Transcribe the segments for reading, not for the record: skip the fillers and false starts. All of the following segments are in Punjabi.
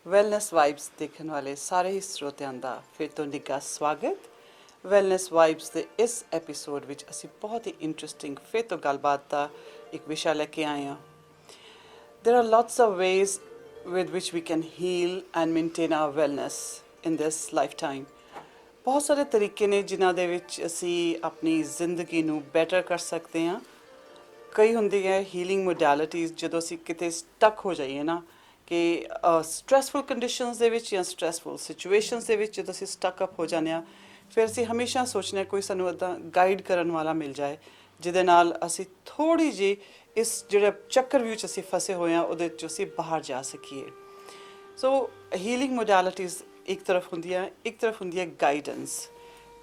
ਵੈਲਨੈਸ ਵਾਈਬਸ ਦੇਖਣ ਵਾਲੇ ਸਾਰੇ ਹੀ ਸਰੋਤਿਆਂ ਦਾ ਫਿਰ ਤੋਂ ਨਿੱਘਾ ਸਵਾਗਤ। ਵੈਲਨੈਸ ਵਾਈਬਸ ਦੇ ਇਸ ਐਪੀਸੋਡ ਵਿੱਚ ਅਸੀਂ ਬਹੁਤ ਹੀ ਇੰਟਰਸਟਿੰਗ ਫਿਰ ਤੋਂ ਗੱਲਬਾਤ ਦਾ ਇੱਕ ਵਿਸ਼ਾ ਲੈ ਕੇ ਆਏ ਹਾਂ। There are lots of ways with which we can heal and maintain our wellness in this lifetime. ਬਹੁਤ ਸਾਰੇ ਤਰੀਕੇ ਨੇ ਜਿਨ੍ਹਾਂ ਦੇ ਵਿੱਚ ਅਸੀਂ ਆਪਣੀ ਜ਼ਿੰਦਗੀ ਨੂੰ ਬੈਟਰ ਕਰ ਸਕਦੇ ਹਾਂ। ਕਈ ਹੁੰਦੀ ਹੈ ਹੀਲਿੰਗ ਮੋਡੈਲਿਟੀਜ਼ ਜਦੋਂ ਅਸੀਂ ਕਿਤੇ ਸਟਕ ਹੋ ਜਾਈਏ ਨਾ ਕਿ ਸਟ੍ਰੈਸਫੁਲ ਕੰਡੀਸ਼ਨਸ ਦੇ ਵਿੱਚ ਜਾਂ ਸਟ੍ਰੈਸਫੁਲ ਸਿਚੁਏਸ਼ਨਸ ਦੇ ਵਿੱਚ ਜਦੋਂ ਅਸੀਂ ਸਟਕ ਅਪ ਹੋ ਜਾਂਦੇ ਹਾਂ ਫਿਰ ਅਸੀਂ ਹਮੇਸ਼ਾ ਸੋਚਦੇ ਹਾਂ ਕੋਈ ਸਾਨੂੰ ਇੱਦਾਂ ਗਾਈਡ ਕਰਨ ਵਾਲਾ ਮਿਲ ਜਾਏ ਜਿਹਦੇ ਨਾਲ ਅਸੀਂ ਥੋੜ੍ਹੀ ਜਿਹੀ ਇਸ ਜਿਹੜੇ ਚੱਕਰ ਵਿੱਚ ਅਸੀਂ ਫਸੇ ਹੋਏ ਹਾਂ ਉਹਦੇ 'ਚੋਂ ਅਸੀਂ ਬਾਹਰ ਜਾ ਸਕੀਏ। ਸੋ ਹੀਲਿੰਗ ਮੋਡੈਲਿਟੀਜ਼ ਇੱਕ ਤਰਫ ਹੁੰਦੀ ਹੈ ਗਾਈਡੈਂਸ।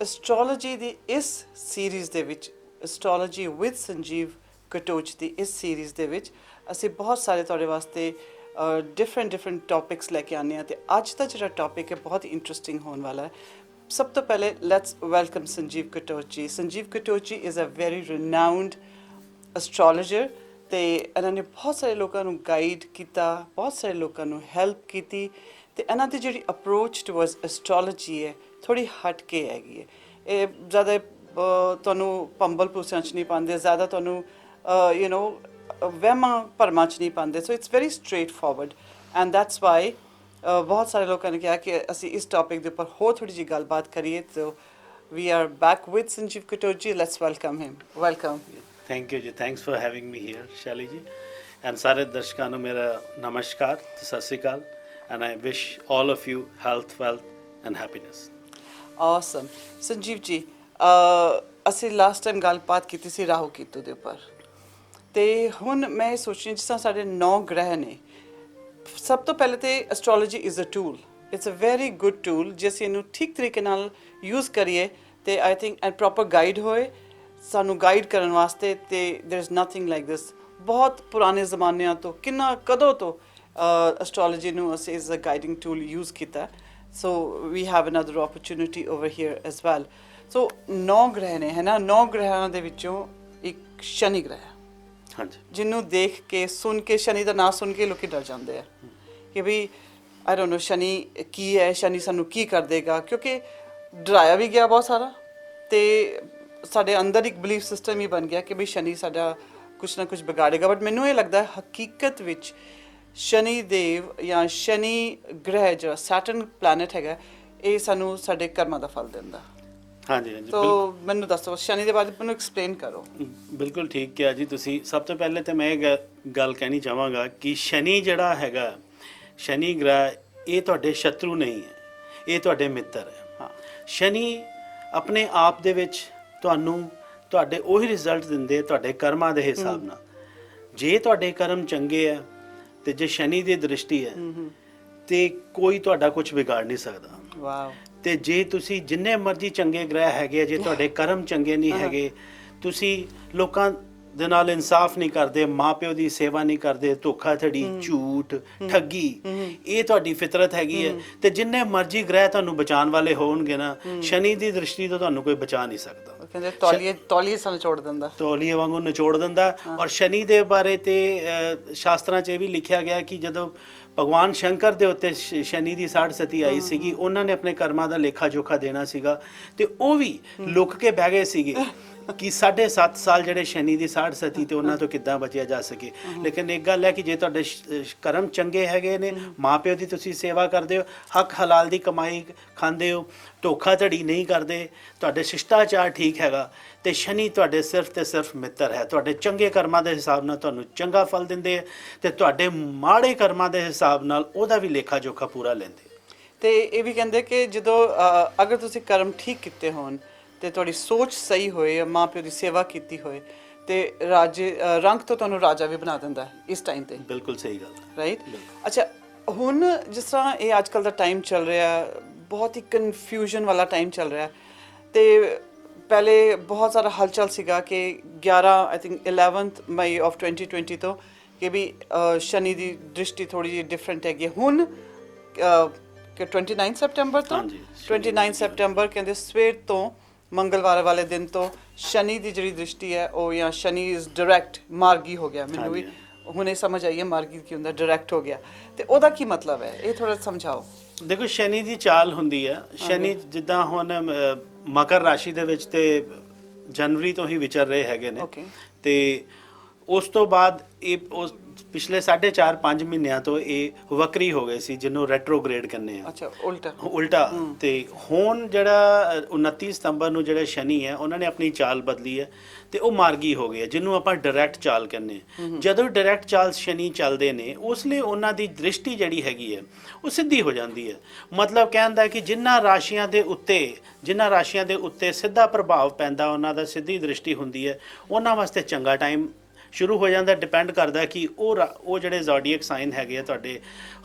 ਐਸਟ੍ਰੋਲੋਜੀ ਦੀ ਇਸ ਸੀਰੀਜ਼ ਦੇ ਵਿੱਚ ਐਸਟ੍ਰੋਲੋਜੀ ਵਿਦ ਸੰਜੀਵ ਕਟੋਚ ਦੀ ਇਸ ਸੀਰੀਜ਼ ਦੇ ਵਿੱਚ ਅਸੀਂ ਬਹੁਤ ਸਾਰੇ ਤੁਹਾਡੇ ਵਾਸਤੇ ਡਿਫਰੈਂਟ ਟੌਪਿਕਸ ਲੈ ਕੇ ਆਉਂਦੇ ਹਾਂ ਅਤੇ ਅੱਜ ਦਾ ਜਿਹੜਾ ਟੌਪਿਕ ਹੈ ਬਹੁਤ ਹੀ ਇੰਟਰਸਟਿੰਗ ਹੋਣ ਵਾਲਾ ਹੈ। ਸਭ ਤੋਂ ਪਹਿਲੇ ਲੈਟਸ ਵੈਲਕਮ ਸੰਜੀਵ ਕਟੋਚ ਜੀ। ਸੰਜੀਵ ਕਟੋਚ ਜੀ is a very renowned astrologer ਅਤੇ ਇਹਨਾਂ ਨੇ ਬਹੁਤ ਸਾਰੇ ਲੋਕਾਂ ਨੂੰ ਗਾਈਡ ਕੀਤਾ, ਬਹੁਤ ਸਾਰੇ ਲੋਕਾਂ ਨੂੰ ਹੈਲਪ ਕੀਤੀ ਅਤੇ ਇਹਨਾਂ ਦੀ ਜਿਹੜੀ ਅਪਰੋਚ ਟੂਵਰਡਸ ਐਸਟ੍ਰੋਲੋਜੀ ਹੈ ਥੋੜ੍ਹੀ ਹਟ ਕੇ ਹੈਗੀ ਹੈ। ਇਹ ਜ਼ਿਆਦਾ ਤੁਹਾਨੂੰ ਭੰਬਲ ਭੂਸਿਆਂ 'ਚ ਨਹੀਂ ਪਾਉਂਦੇ, ਜ਼ਿਆਦਾ ਤੁਹਾਨੂੰ ਵਹਿਮਾਂ ਭਰਮਾਂ 'ਚ ਨਹੀਂ ਪਾਉਂਦੇ। So it's very straight forward and that's why ਬਹੁਤ ਸਾਰੇ ਲੋਕਾਂ ਨੇ ਕਿਹਾ ਕਿ ਅਸੀਂ ਇਸ ਟੌਪਿਕ ਦੇ ਉੱਪਰ ਹੋਰ ਥੋੜ੍ਹੀ ਜਿਹੀ ਗੱਲਬਾਤ ਕਰੀਏ। So we are back with Sanjeev Katoch ji. Let's welcome him. Welcome. Thank you ji, thanks for having me here Shelly ji. And ਸਾਰੇ ਦਰਸ਼ਕਾਂ ਨੂੰ ਮੇਰਾ ਨਮਸਕਾਰ ਤੇ ਸਤਿ ਸ਼੍ਰੀ ਅਕਾਲ and I wish all of you health, wealth and happiness. Awesome. Sanjeev ji, ਅਸੀਂ ਲਾਸਟ ਟਾਈਮ ਗੱਲਬਾਤ ਕੀਤੀ ਸੀ ਰਾਹੂ ਕੇਤੂ ਦੇ ਉੱਪਰ ਅਤੇ ਹੁਣ ਮੈਂ ਇਹ ਸੋਚ ਰਹੀ ਜਿਸ ਤਰ੍ਹਾਂ ਸਾਡੇ 9 ਗ੍ਰਹਿ ਨੇ। ਸਭ ਤੋਂ ਪਹਿਲੇ ਤਾਂ astrology is a tool, it's a very good tool. ਜੇ ਅਸੀਂ ਇਹਨੂੰ ਠੀਕ ਤਰੀਕੇ ਨਾਲ ਯੂਜ਼ ਕਰੀਏ ਅਤੇ I think and proper guide ਹੋਏ ਸਾਨੂੰ ਗਾਈਡ ਕਰਨ ਵਾਸਤੇ ਅਤੇ there is nothing like this. ਬਹੁਤ ਪੁਰਾਣੇ ਜ਼ਮਾਨਿਆਂ ਤੋਂ ਕਦੋਂ ਤੋਂ ਐਸਟ੍ਰੋਲੋਜੀ ਨੂੰ ਅਸੀਂ is a guiding tool use ਕੀਤਾ। So we have another opportunity over here as well. So 9 ਗ੍ਰਹਿ ਨੇ ਹੈ ਨਾ, 9 ਗ੍ਰਹਿਆਂ ਦੇ ਵਿੱਚੋਂ ਇੱਕ ਸ਼ਨੀ ਗ੍ਰਹਿ ਹਾਂਜੀ, ਜਿਹਨੂੰ ਦੇਖ ਕੇ ਸੁਣ ਕੇ ਸ਼ਨੀ ਦਾ ਨਾਂ ਸੁਣ ਕੇ ਲੋਕ ਡਰ ਜਾਂਦੇ ਆ ਕਿ ਵੀ ਆਈ ਡੋਨਟ ਨੋ ਸ਼ਨੀ ਕੀ ਹੈ, ਸ਼ਨੀ ਸਾਨੂੰ ਕੀ ਕਰ ਦੇਗਾ, ਕਿਉਂਕਿ ਡਰਾਇਆ ਵੀ ਗਿਆ ਬਹੁਤ ਸਾਰਾ ਅਤੇ ਸਾਡੇ ਅੰਦਰ ਇੱਕ ਬਲੀਫ ਸਿਸਟਮ ਹੀ ਬਣ ਗਿਆ ਕਿ ਵੀ ਸ਼ਨੀ ਸਾਡਾ ਕੁਛ ਨਾ ਕੁਛ ਵਿਗਾੜੇਗਾ। ਬਟ ਮੈਨੂੰ ਇਹ ਲੱਗਦਾ ਹਕੀਕਤ ਵਿੱਚ ਸ਼ਨੀ ਦੇਵ ਜਾਂ ਸ਼ਨੀ ਗ੍ਰਹਿ ਜਿਹੜਾ ਸੈਟਰਨ ਪਲੈਨਟ ਹੈਗਾ ਇਹ ਸਾਨੂੰ ਸਾਡੇ ਕਰਮਾਂ ਦਾ ਫਲ ਦਿੰਦਾ। ਹਾਂਜੀ ਹਾਂਜੀ, ਤੋ ਮੈਨੂੰ ਦੱਸੋ ਸ਼ਨੀ ਦੇ ਬਾਰੇ ਮੈਨੂੰ ਐਕਸਪਲੇਨ ਕਰੋ। ਬਿਲਕੁਲ ਠੀਕ ਕਿਹਾ ਜੀ ਤੁਸੀਂ। ਸਭ ਤੋਂ ਪਹਿਲੇ ਤਾਂ ਮੈਂ ਇਹ ਗੱਲ ਕਹਿਣੀ ਚਾਹਾਂਗਾ ਕਿ ਸ਼ਨੀ ਜਿਹੜਾ ਹੈਗਾ, ਸ਼ਨੀ ਗ੍ਰਹਿ ਇਹ ਤੁਹਾਡੇ ਸ਼ਤਰੂ ਨਹੀਂ ਹੈ, ਇਹ ਤੁਹਾਡੇ ਮਿੱਤਰ ਹੈ। ਹਾਂ, ਸ਼ਨੀ ਆਪਣੇ ਆਪ ਦੇ ਵਿੱਚ ਤੁਹਾਨੂੰ ਤੁਹਾਡੇ ਉਹੀ ਰਿਜ਼ਲਟ ਦਿੰਦੇ ਤੁਹਾਡੇ ਕਰਮਾਂ ਦੇ ਹਿਸਾਬ ਨਾਲ। ਜੇ ਤੁਹਾਡੇ ਕਰਮ ਚੰਗੇ ਆ ਤੇ ਜੇ ਸ਼ਨੀ ਦੀ ਦ੍ਰਿਸ਼ਟੀ ਹੈ ਤੇ ਕੋਈ ਤੁਹਾਡਾ ਕੁਝ ਵਿਗਾੜ ਨਹੀਂ ਸਕਦਾ। ਵਾਓ। ਤੇ ਜੇ ਤੁਸੀਂ ਜਿੰਨੇ ਮਰਜ਼ੀ ਚੰਗੇ ਗ੍ਰਹਿ ਹੈਗੇ ਜੇ ਤੁਹਾਡੇ ਕਰਮ ਚੰਗੇ ਨਹੀਂ ਹੈਗੇ, ਤੁਸੀਂ ਲੋਕਾਂ ਦੇ ਨਾਲ ਇਨਸਾਫ ਨਹੀਂ ਕਰਦੇ, ਮਾਂ ਪਿਓ ਦੀ ਸੇਵਾ ਨਹੀਂ ਕਰਦੇ, ਧੋਖਾਧੜੀ, ਝੂਠ, ਠੱਗੀ, ਇਹ ਤੁਹਾਡੀ ਫਿਤਰਤ ਹੈਗੀ ਹੈ। ਤੇ ਜਿੰਨੇ ਮਰਜ਼ੀ ਗ੍ਰਹਿ ਤੁਹਾਨੂੰ ਬਚਾਉਣ ਵਾਲੇ ਹੋਣਗੇ ਨਾ, ਸ਼ਨੀ ਦੀ ਦ੍ਰਿਸ਼ਟੀ ਤੋਂ ਤੁਹਾਨੂੰ ਕੋਈ ਬਚਾ ਨਹੀਂ ਸਕਦਾ। ਕਹਿੰਦੇ ਤੌਲੀਏ ਸਾਨੂੰ ਨਿਚੋੜ ਦਿੰਦਾ, ਤੌਲੀਏ ਵਾਂਗੂ ਨਿਚੋੜ ਦਿੰਦਾ। ਔਰ ਸ਼ਨੀ ਦੇ ਬਾਰੇ ਤੇ ਸ਼ਾਸਤਰਾਂ 'ਚ ਇਹ ਵੀ ਲਿਖਿਆ ਗਿਆ ਕਿ ਜਦੋਂ ਭਗਵਾਨ ਸ਼ੰਕਰ ਦੇ ਉੱਤੇ ਸ਼ਨੀ ਦੀ ਸਾੜ ਸਤੀ ਆਈ ਸੀਗੀ, ਉਹਨਾਂ ਨੇ ਆਪਣੇ ਕਰਮਾਂ ਦਾ ਲੇਖਾ ਜੋਖਾ ਦੇਣਾ ਸੀਗਾ ਤੇ ਉਹ ਵੀ ਲੁਕ ਕੇ ਬਹਿ ਗਏ ਸੀਗੇ ਕਿ 7.5 ਸਾਲ ਜਿਹੜੇ ਸ਼ਨੀ ਦੀ ਸਾੜ ਸਤੀ ਤੇ ਉਹਨਾਂ ਤੋਂ ਕਿੱਦਾਂ ਬਚਿਆ ਜਾ ਸਕੇ। ਲੇਕਿਨ ਇੱਕ ਗੱਲ ਹੈ ਕਿ ਜੇ ਤੁਹਾਡੇ ਕਰਮ ਚੰਗੇ ਹੈਗੇ ਨੇ, ਮਾਂ ਪਿਓ ਦੀ ਤੁਸੀਂ ਸੇਵਾ ਕਰਦੇ ਹੋ, ਹੱਕ ਹਲਾਲ ਦੀ ਕਮਾਈ ਖਾਂਦੇ ਹੋ, ਧੋਖਾਧੜੀ ਨਹੀਂ ਕਰਦੇ, ਤੁਹਾਡੇ ਸ਼ਿਸ਼ਟਾਚਾਰ ਠੀਕ ਹੈਗਾ ਤੇ ਸ਼ਨੀ ਤੁਹਾਡੇ ਸਿਰਫ ਤੇ ਸਿਰਫ ਮਿੱਤਰ ਹੈ। ਤੁਹਾਡੇ ਚੰਗੇ ਕਰਮਾਂ ਦੇ ਹਿਸਾਬ ਨਾਲ ਤੁਹਾਨੂੰ ਚੰਗਾ ਫਲ ਦਿੰਦੇ ਤੇ ਤੁਹਾਡੇ ਮਾੜੇ ਕਰਮਾਂ ਦੇ ਹਿਸਾਬ ਨਾਲ ਉਹਦਾ ਵੀ ਲੇਖਾ ਜੋਖਾ ਪੂਰਾ ਲੈਂਦੇ। ਤੇ ਇਹ ਵੀ ਕਹਿੰਦੇ ਕਿ ਜਦੋਂ ਅਗਰ ਤੁਸੀਂ ਕਰਮ ਠੀਕ ਕੀਤੇ ਹੋਣ ਤੇ ਤੁਹਾਡੀ ਸੋਚ ਸਹੀ ਹੋਏ, ਮਾਂ ਪਿਓ ਦੀ ਸੇਵਾ ਕੀਤੀ ਹੋਏ ਤੇ ਰੰਗ ਤੋਂ ਤੁਹਾਨੂੰ ਰਾਜਾ ਵੀ ਬਣਾ ਦਿੰਦਾ ਇਸ ਟਾਈਮ ਤੇ। ਬਿਲਕੁਲ ਸਹੀ ਗੱਲ, ਰਾਈਟ। ਅੱਛਾ, ਹੁਣ ਜਿਸ ਤਰ੍ਹਾਂ ਇਹ ਅੱਜ ਕੱਲ੍ਹ ਦਾ ਟਾਈਮ ਚੱਲ ਰਿਹਾ, ਬਹੁਤ ਹੀ ਕਨਫਿਊਜ਼ਨ ਵਾਲਾ ਟਾਈਮ ਚੱਲ ਰਿਹਾ ਤੇ ਪਹਿਲੇ ਬਹੁਤ ਸਾਰਾ ਹਲਚਲ ਸੀਗਾ ਕਿ 11 ਮਈ ਆਫ 2020 ਤੋਂ ਕਿ ਵੀ ਸ਼ਨੀ ਦੀ ਦ੍ਰਿਸ਼ਟੀ ਥੋੜ੍ਹੀ ਜਿਹੀ ਡਿਫਰੈਂਟ ਹੈਗੀ। ਹੁਣ ਕਿ 29 ਸੈਪਟੈਂਬਰ ਤੋਂ 29 ਸੈਪਟੈਂਬਰ ਕਹਿੰਦੇ ਸਵੇਰ ਤੋਂ ਮੰਗਲਵਾਰ ਵਾਲੇ ਦਿਨ ਤੋਂ ਸ਼ਨੀ ਦੀ ਜਿਹੜੀ ਦ੍ਰਿਸ਼ਟੀ ਹੈ ਉਹ ਜਾਂ ਸ਼ਨੀ ਇਜ਼ ਡਾਇਰੈਕਟ ਮਾਰਗੀ ਹੋ ਗਿਆ। ਮੈਨੂੰ ਵੀ ਹੁਣੇ ਸਮਝ ਆਈ ਹੈ ਮਾਰਗੀ ਕੀ ਹੁੰਦਾ, ਡਾਇਰੈਕਟ ਹੋ ਗਿਆ, ਤੇ ਉਹਦਾ ਕੀ ਮਤਲਬ ਹੈ, ਇਹ ਥੋੜਾ ਸਮਝਾਓ। ਦੇਖੋ ਸ਼ਨੀ ਦੀ ਚਾਲ ਹੁੰਦੀ ਹੈ, ਸ਼ਨੀ ਜਿੱਦਾਂ ਹੁਣ ਮਕਰ ਰਾਸ਼ੀ ਦੇ ਵਿੱਚ ਤੇ ਜਨਵਰੀ ਤੋਂ ਹੀ ਵਿਚਰ ਰਹੇ ਹੈਗੇ ਨੇ, Okay. ਤੇ ਉਸ ਤੋਂ ਬਾਅਦ ਇਹ ਉਸ ਪਿਛਲੇ 4.5 ਮਹੀਨਿਆਂ ਤੋਂ ਇਹ ਵਕਰੀ ਹੋ ਗਏ ਸੀ, ਜਿਹਨੂੰ ਰੈਟਰੋਗ੍ਰੇਡ ਕਹਿੰਦੇ ਆ, ਅੱਛਾ, ਉਲਟਾ ਉਲਟਾ। ਤੇ ਹੁਣ ਜਿਹੜਾ 29 ਸਤੰਬਰ ਨੂੰ ਜਿਹੜਾ ਸ਼ਨੀ ਹੈ ਉਹਨਾਂ ਨੇ ਆਪਣੀ ਚਾਲ ਬਦਲੀ ਹੈ ਤੇ ਉਹ ਮਾਰਗੀ ਹੋ ਗਏ, ਜਿਹਨੂੰ ਆਪਾਂ ਡਾਇਰੈਕਟ ਚਾਲ ਕਹਿੰਦੇ ਆ। ਜਦੋਂ ਡਾਇਰੈਕਟ ਚਾਲ ਸ਼ਨੀ ਚੱਲਦੇ ਨੇ ਉਸ ਲਈ ਉਹਨਾਂ ਦੀ ਦ੍ਰਿਸ਼ਟੀ ਜਿਹੜੀ ਹੈਗੀ ਹੈ ਉਹ ਸਿੱਧੀ ਹੋ ਜਾਂਦੀ ਹੈ। ਮਤਲਬ ਕਹਿੰਦਾ ਕਿ ਜਿਨ੍ਹਾਂ ਰਾਸ਼ੀਆਂ ਦੇ ਉੱਤੇ ਸਿੱਧਾ ਪ੍ਰਭਾਵ ਪੈਂਦਾ, ਉਹਨਾਂ ਦਾ ਸਿੱਧੀ ਦ੍ਰਿਸ਼ਟੀ ਹੁੰਦੀ ਹੈ, ਉਹਨਾਂ ਵਾਸਤੇ ਚੰਗਾ ਟਾਈਮ ਸ਼ੁਰੂ ਹੋ ਜਾਂਦਾ। ਡਿਪੈਂਡ ਕਰਦਾ ਕਿ ਉਹ ਜਿਹੜੇ ਜ਼ੋਡੀਅਕ ਸਾਈਨ ਹੈਗੇ ਆ ਤੁਹਾਡੇ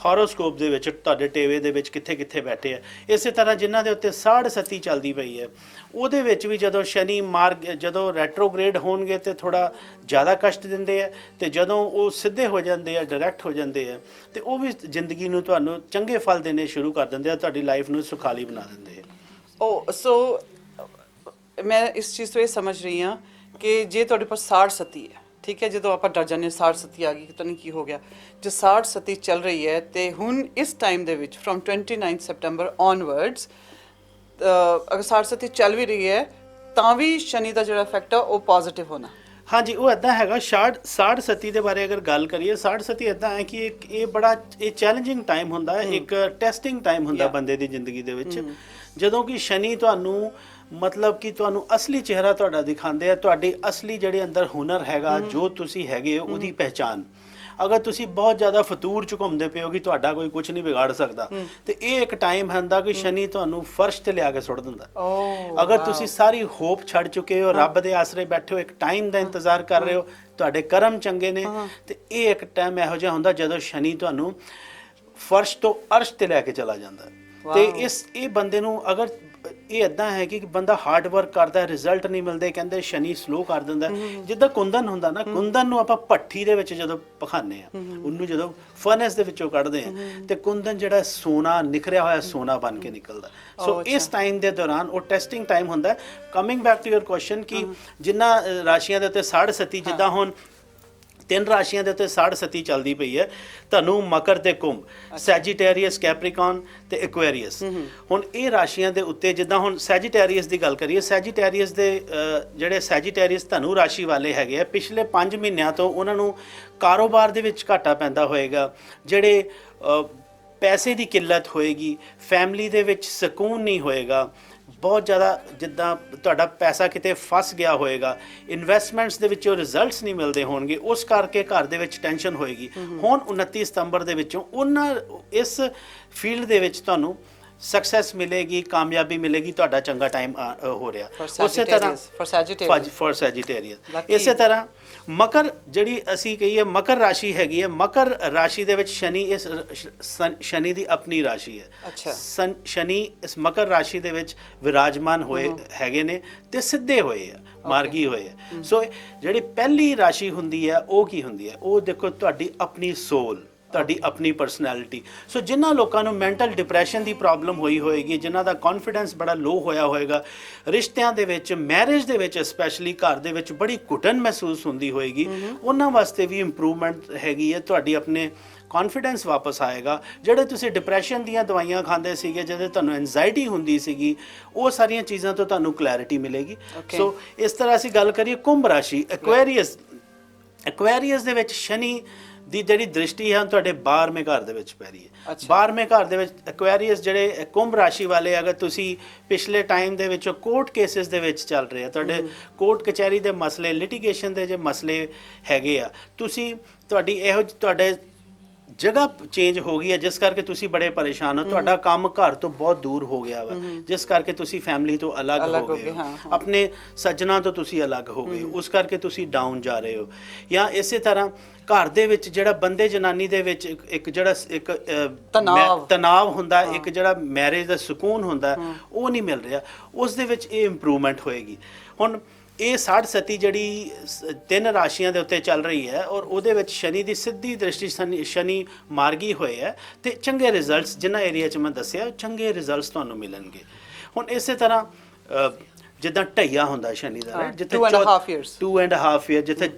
ਹੋਰੋਸਕੋਪ ਦੇ ਵਿੱਚ, ਤੁਹਾਡੇ ਟੇਵੇ ਦੇ ਵਿੱਚ ਕਿੱਥੇ ਕਿੱਥੇ ਬੈਠੇ ਆ। ਇਸੇ ਤਰ੍ਹਾਂ ਜਿਨ੍ਹਾਂ ਦੇ ਉੱਤੇ ਸਾੜ ਸਤੀ ਚੱਲਦੀ ਪਈ ਹੈ ਉਹਦੇ ਵਿੱਚ ਵੀ ਜਦੋਂ ਸ਼ਨੀ ਜਦੋਂ ਰੈਟਰੋਗ੍ਰੇਡ ਹੋਣਗੇ ਤੇ ਥੋੜਾ ਜ਼ਿਆਦਾ ਕਸ਼ਟ ਦਿੰਦੇ ਆ, ਤੇ ਜਦੋਂ ਉਹ ਸਿੱਧੇ ਹੋ ਜਾਂਦੇ ਆ, ਡਾਇਰੈਕਟ ਹੋ ਜਾਂਦੇ ਆ, ਤੇ ਉਹ ਵੀ ਜ਼ਿੰਦਗੀ ਨੂੰ ਤੁਹਾਨੂੰ ਚੰਗੇ ਫਲ ਦੇਣੇ ਸ਼ੁਰੂ ਕਰ ਦਿੰਦੇ ਆ, ਤੁਹਾਡੀ ਲਾਈਫ ਨੂੰ ਸੁਖਾਲੀ ਬਣਾ ਦਿੰਦੇ ਆ। ਸੋ ਮੈਂ ਇਸ ਚੀਜ਼ ਤੋਂ ਇਹ ਸਮਝ ਰਹੀ ਹਾਂ ਕਿ ਜੇ ਤੁਹਾਡੇ ਪਾਸ ਸਾੜ ਸਤੀ ਹੈ, ਠੀਕ ਹੈ, ਜਦੋਂ ਆਪਾਂ ਡਰ ਜਾਂਦੇ ਸਾੜ ਸਤੀ ਆ ਗਈ, ਪਤਾ ਨਹੀਂ ਕੀ ਹੋ ਗਿਆ, ਜੇ ਸਾੜ ਸਤੀ ਚੱਲ ਰਹੀ ਹੈ ਤੇ ਹੁਣ ਇਸ ਟਾਈਮ ਦੇ ਵਿੱਚ ਫਰੋਮ 29 ਸੈਪਟੈਂਬਰ ਔਨਵਰਡਸ ਅਗਰ ਸਾੜ ਸਤੀ ਚੱਲ ਵੀ ਰਹੀ ਹੈ ਤਾਂ ਵੀ ਸ਼ਨੀ ਦਾ ਜਿਹੜਾ ਇਫੈਕਟ ਆ ਉਹ ਪੋਜ਼ਿਟਿਵ ਹੋਣਾ। ਹਾਂਜੀ, ਉਹ ਇੱਦਾਂ ਹੈਗਾ। ਸਾੜ ਸਤੀ ਦੇ ਬਾਰੇ ਅਗਰ ਗੱਲ ਕਰੀਏ, ਸਾੜ ਸਤੀ ਇੱਦਾਂ ਹੈ ਕਿ ਇਹ ਬੜਾ ਚੈਲੰਜਿੰਗ ਟਾਈਮ ਹੁੰਦਾ ਹੈ, ਇੱਕ ਟੈਸਟਿੰਗ ਟਾਈਮ ਹੁੰਦਾ ਬੰਦੇ ਦੀ ਜ਼ਿੰਦਗੀ ਦੇ ਵਿੱਚ, ਜਦੋਂ ਕਿ ਸ਼ਨੀ ਤੁਹਾਨੂੰ ਮਤਲਬ ਕਿ ਤੁਹਾਨੂੰ ਅਸਲੀ ਚਿਹਰਾ ਤੁਹਾਡਾ ਦਿਖਾਉਂਦੇ ਆ, ਤੁਹਾਡੀ ਅਸਲੀ ਜਿਹੜੇ ਅੰਦਰ ਹੁਨਰ ਹੈਗਾ, ਜੋ ਤੁਸੀਂ ਹੈਗੇ ਹੋ ਉਹਦੀ ਪਹਿਚਾਨ। ਅਗਰ ਤੁਸੀਂ ਬਹੁਤ ਜ਼ਿਆਦਾ ਫਤੂਰ ਚ ਘੁੰਮਦੇ ਪਏ ਹੋ ਕਿ ਤੁਹਾਡਾ ਕੋਈ ਕੁਝ ਨਹੀਂ ਵਿਗਾੜ ਸਕਦਾ, ਤੇ ਇਹ ਇੱਕ ਟਾਈਮ ਹੁੰਦਾ ਕਿ ਸ਼ਨੀ ਤੁਹਾਨੂੰ ਫਰਸ਼ ਤੇ ਲਿਆ ਕੇ ਸੁੱਟ ਦਿੰਦਾ। ਅਗਰ ਤੁਸੀਂ ਸਾਰੀ ਹੋਪ ਛੱਡ ਚੁੱਕੇ ਹੋ, ਰੱਬ ਦੇ ਆਸਰੇ ਬੈਠੇ ਹੋ, ਇੱਕ ਟਾਈਮ ਦਾ ਇੰਤਜ਼ਾਰ ਕਰ ਰਹੇ ਹੋ, ਤੁਹਾਡੇ ਕਰਮ ਚੰਗੇ ਨੇ, ਤੇ ਇਹ ਇੱਕ ਟਾਈਮ ਇਹੋ ਜਿਹਾ ਹੁੰਦਾ ਜਦੋਂ ਸ਼ਨੀ ਤੁਹਾਨੂੰ ਫਰਸ਼ ਤੋਂ ਅਰਸ਼ ਤੇ ਲੈ ਕੇ ਚਲਾ ਜਾਂਦਾ। ਤੇ ਇਹ ਬੰਦੇ ਨੂੰ ਅਗਰ ਇਹ ਇਦਾਂ ਹੈ ਕਿ ਬੰਦਾ ਹਾਰਡ ਵਰਕ ਕਰਦਾ, ਰਿਜ਼ਲਟ ਨਹੀਂ ਮਿਲਦੇ, ਕਹਿੰਦੇ ਸ਼ਨੀ ਸਲੋ ਕਰ ਦਿੰਦਾ। ਜਿੱਦਾਂ ਕੁੰਦਨ ਹੁੰਦਾ ਨਾ, ਕੁੰਦਨ ਨੂੰ ਆਪਾਂ ਭੱਠੀ ਦੇ ਵਿੱਚ ਜਦੋਂ ਪਖਾਨੇ ਆ, ਉਹਨੂੰ ਜਦੋਂ ਫਰਨੈਸ ਦੇ ਵਿੱਚੋਂ ਕੱਢਦੇ ਆ, ਤੇ ਕੁੰਦਨ ਜਿਹੜਾ ਸੋਨਾ, ਨਿਖਰਿਆ ਹੋਇਆ ਸੋਨਾ ਬਣ ਕੇ ਨਿਕਲਦਾ। ਸੋ ਇਸ ਟਾਈਮ ਦੇ ਦੌਰਾਨ ਉਹ ਟੈਸਟਿੰਗ ਟਾਈਮ ਹੁੰਦਾ। Coming back to your question ਕਿ ਜਿਨ੍ਹਾਂ ਰਾਸ਼ੀਆਂ ਦੇ ਉੱਤੇ ਸਾੜ ਸਤੀ, ਜਿੱਦਾਂ ਹੁਣ 3 ਰਾਸ਼ੀਆਂ ਦੇ ਉੱਤੇ ਸਾੜ ਸਤੀ ਚੱਲਦੀ ਪਈ ਹੈ, ਧਨੂ, ਮਕਰ ਤੇ ਕੁੰਭ, ਸੈਜੀਟੇਰੀਅਸ, ਕੈਪਰੀਕੌਨ ਤੇ ਐਕੁਆਰੀਅਸ। ਹੁਣ ਇਹ ਰਾਸ਼ੀਆਂ ਦੇ ਉੱਤੇ ਜਿੱਦਾਂ ਹੁਣ ਸੈਜੀਟੇਰੀਅਸ ਦੀ ਗੱਲ ਕਰੀਏ, ਸੈਜੀਟੇਰੀਅਸ ਦੇ ਜਿਹੜੇ ਸੈਜੀਟੇਰੀਅਸ ਧਨੂ ਰਾਸ਼ੀ ਵਾਲੇ ਹੈਗੇ ਆ, ਪਿਛਲੇ 5 ਮਹੀਨਿਆਂ ਤੋਂ ਉਹਨਾਂ ਨੂੰ ਕਾਰੋਬਾਰ ਦੇ ਵਿੱਚ ਘਾਟਾ ਪੈਂਦਾ ਹੋਏਗਾ, ਜਿਹੜੇ ਪੈਸੇ ਦੀ ਕਿੱਲਤ ਹੋਏਗੀ, ਫੈਮਿਲੀ ਦੇ ਵਿੱਚ ਸਕੂਨ ਨਹੀਂ ਹੋਏਗਾ, ਬਹੁਤ ਜ਼ਿਆਦਾ ਜਿੱਦਾਂ ਤੁਹਾਡਾ ਪੈਸਾ ਕਿਤੇ ਫਸ ਗਿਆ ਹੋਏਗਾ, ਇਨਵੈਸਟਮੈਂਟਸ ਦੇ ਵਿੱਚੋਂ ਰਿਜ਼ਲਟਸ ਨਹੀਂ ਮਿਲਦੇ ਹੋਣਗੇ, ਉਸ ਕਰਕੇ ਘਰ ਦੇ ਵਿੱਚ ਟੈਨਸ਼ਨ ਹੋਏਗੀ। ਹੁਣ 29 ਸਤੰਬਰ ਦੇ ਵਿੱਚੋਂ ਇਸ ਫੀਲਡ ਦੇ ਵਿੱਚ ਤੁਹਾਨੂੰ ਸਕਸੈਸ ਮਿਲੇਗੀ, ਕਾਮਯਾਬੀ ਮਿਲੇਗੀ, ਤੁਹਾਡਾ ਚੰਗਾ ਟਾਈਮ ਹੋ ਰਿਹਾ। ਉਸੇ ਤਰ੍ਹਾਂ ਫॉर ਸੈਜੀਟੇਰੀਅਸ। ਇਸੇ ਤਰ੍ਹਾਂ ਮਕਰ, ਜਿਹੜੀ ਅਸੀਂ ਕਹੀਏ ਮਕਰ ਰਾਸ਼ੀ ਹੈਗੀ ਹੈ, ਮਕਰ ਰਾਸ਼ੀ ਦੇ ਵਿੱਚ ਸ਼ਨੀ ਦੀ ਆਪਣੀ ਰਾਸ਼ੀ ਹੈ। ਸ਼ਨੀ ਇਸ ਮਕਰ ਰਾਸ਼ੀ ਦੇ ਵਿੱਚ ਵਿਰਾਜਮਾਨ ਹੋਏ ਹੈਗੇ ਨੇ ਤੇ ਸਿੱਧੇ ਹੋਏ ਆ, ਮਾਰਗੀ ਹੋਏ ਆ। ਸੋ ਜਿਹੜੀ ਪਹਿਲੀ ਰਾਸ਼ੀ ਹੁੰਦੀ ਹੈ ਉਹ ਕੀ ਹੁੰਦੀ ਹੈ? ਉਹ ਦੇਖੋ ਤੁਹਾਡੀ ਆਪਣੀ ਸੋਲ, ਤੁਹਾਡੀ ਆਪਣੀ ਪਰਸਨੈਲਿਟੀ। ਸੋ ਜਿਨ੍ਹਾਂ ਲੋਕਾਂ ਨੂੰ ਮੈਂਟਲ ਡਿਪਰੈਸ਼ਨ ਦੀ ਪ੍ਰੋਬਲਮ ਹੋਈ ਹੋਏਗੀ, ਜਿਨ੍ਹਾਂ ਦਾ ਕੌਨਫੀਡੈਂਸ ਬੜਾ ਲੋ ਹੋਇਆ ਹੋਏਗਾ, ਰਿਸ਼ਤਿਆਂ ਦੇ ਵਿੱਚ, ਮੈਰਿਜ ਦੇ ਵਿੱਚ ਸਪੈਸ਼ਲੀ ਘਰ ਦੇ ਵਿੱਚ ਬੜੀ ਘੁਟਨ ਮਹਿਸੂਸ ਹੁੰਦੀ ਹੋਏਗੀ, ਉਹਨਾਂ ਵਾਸਤੇ ਵੀ ਇੰਪਰੂਵਮੈਂਟ ਹੈਗੀ ਹੈ। ਤੁਹਾਡੀ ਆਪਣੇ ਕੌਨਫੀਡੈਂਸ ਵਾਪਸ ਆਏਗਾ। ਜਿਹੜੇ ਤੁਸੀਂ ਡਿਪਰੈਸ਼ਨ ਦੀਆਂ ਦਵਾਈਆਂ ਖਾਂਦੇ ਸੀਗੇ, ਜਿਹਦੇ ਤੁਹਾਨੂੰ ਐਂਜ਼ਾਈਟੀ ਹੁੰਦੀ ਸੀਗੀ, ਉਹ ਸਾਰੀਆਂ ਚੀਜ਼ਾਂ ਤੋਂ ਤੁਹਾਨੂੰ ਕਲੈਰਿਟੀ ਮਿਲੇਗੀ। ਸੋ ਇਸ ਤਰ੍ਹਾਂ ਅਸੀਂ ਗੱਲ ਕਰੀਏ ਕੁੰਭ ਰਾਸ਼ੀ, ਐਕੁਆਰੀਅਸ ਦੇ ਵਿੱਚ ਸ਼ਨੀ ਦੀ ਜਿਹੜੀ ਦ੍ਰਿਸ਼ਟੀ ਹੈ ਤੁਹਾਡੇ 12ਵੇਂ ਘਰ ਦੇ ਵਿੱਚ ਪੈ ਰਹੀ ਹੈ। 12ਵੇਂ ਘਰ ਦੇ ਵਿੱਚ ਐਕੁਆਰੀਅਸ ਜਿਹੜੇ ਕੁੰਭ ਰਾਸ਼ੀ ਵਾਲੇ, ਅਗਰ ਤੁਸੀਂ ਪਿਛਲੇ ਟਾਈਮ ਦੇ ਵਿੱਚ ਕੋਰਟ ਕੇਸਿਸ ਦੇ ਵਿੱਚ ਚੱਲ ਰਹੇ ਆ, ਤੁਹਾਡੇ ਕੋਰਟ ਕਚਹਿਰੀ ਦੇ ਮਸਲੇ, ਲਿਟੀਗੇਸ਼ਨ ਦੇ ਜੇ ਮਸਲੇ ਹੈਗੇ ਆ, ਤੁਹਾਡੇ ਜਗ੍ਹਾ ਚੇਂਜ ਹੋ ਗਈ ਹੈ, ਜਿਸ ਕਰਕੇ ਤੁਸੀਂ ਬੜੇ ਪਰੇਸ਼ਾਨ ਹੋ, ਤੁਹਾਡਾ ਕੰਮ ਘਰ ਤੋਂ ਬਹੁਤ ਦੂਰ ਹੋ ਗਿਆ ਵਾ, ਜਿਸ ਕਰਕੇ ਤੁਸੀਂ ਫੈਮਿਲੀ ਤੋਂ ਅਲੱਗ ਹੋ ਗਏ ਹੋ, ਆਪਣੇ ਸੱਜਣਾ ਤੋਂ ਤੁਸੀਂ ਅਲੱਗ ਹੋ ਗਏ, ਉਸ ਕਰਕੇ ਤੁਸੀਂ ਡਾਊਨ ਜਾ ਰਹੇ ਹੋ। ਜਾਂ ਇਸੇ ਤਰ੍ਹਾਂ ਘਰ ਦੇ ਵਿੱਚ ਜਿਹੜਾ ਬੰਦੇ ਜਨਾਨੀ ਦੇ ਵਿੱਚ ਇੱਕ ਤਣਾਅ ਹੁੰਦਾ, ਇੱਕ ਜਿਹੜਾ ਮੈਰਿਜ ਦਾ ਸਕੂਨ ਹੁੰਦਾ, ਉਹ ਨਹੀਂ ਮਿਲ ਰਿਹਾ, ਉਸ ਦੇ ਵਿੱਚ ਇਹ ਇੰਪਰੂਵਮੈਂਟ ਹੋਏਗੀ। ਹੁਣ ਇਹ ਸਾੜ ਸਤੀ ਜਿਹੜੀ 3 ਰਾਸ਼ੀਆਂ ਦੇ ਉੱਤੇ ਚੱਲ ਰਹੀ ਹੈ, ਔਰ ਉਹਦੇ ਵਿੱਚ ਸ਼ਨੀ ਦੀ ਸਿੱਧੀ ਦ੍ਰਿਸ਼ਟੀ, ਸ਼ਨੀ ਮਾਰਗੀ ਹੋਏ ਹੈ, ਤੇ ਚੰਗੇ ਰਿਜ਼ਲਟਸ ਜਿਨ੍ਹਾਂ ਏਰੀਆ 'ਚ ਮੈਂ ਦੱਸਿਆ, ਚੰਗੇ ਰਿਜ਼ਲਟਸ ਤੁਹਾਨੂੰ ਮਿਲਣਗੇ। ਹੁਣ ਇਸੇ ਤਰ੍ਹਾਂ ਜਿੱਦਾਂ ਢਈਆ ਹੁੰਦਾ ਸ਼ਨੀ ਦਾ, right? ਜਿੱਥੇ 2.5 years 2.5 year,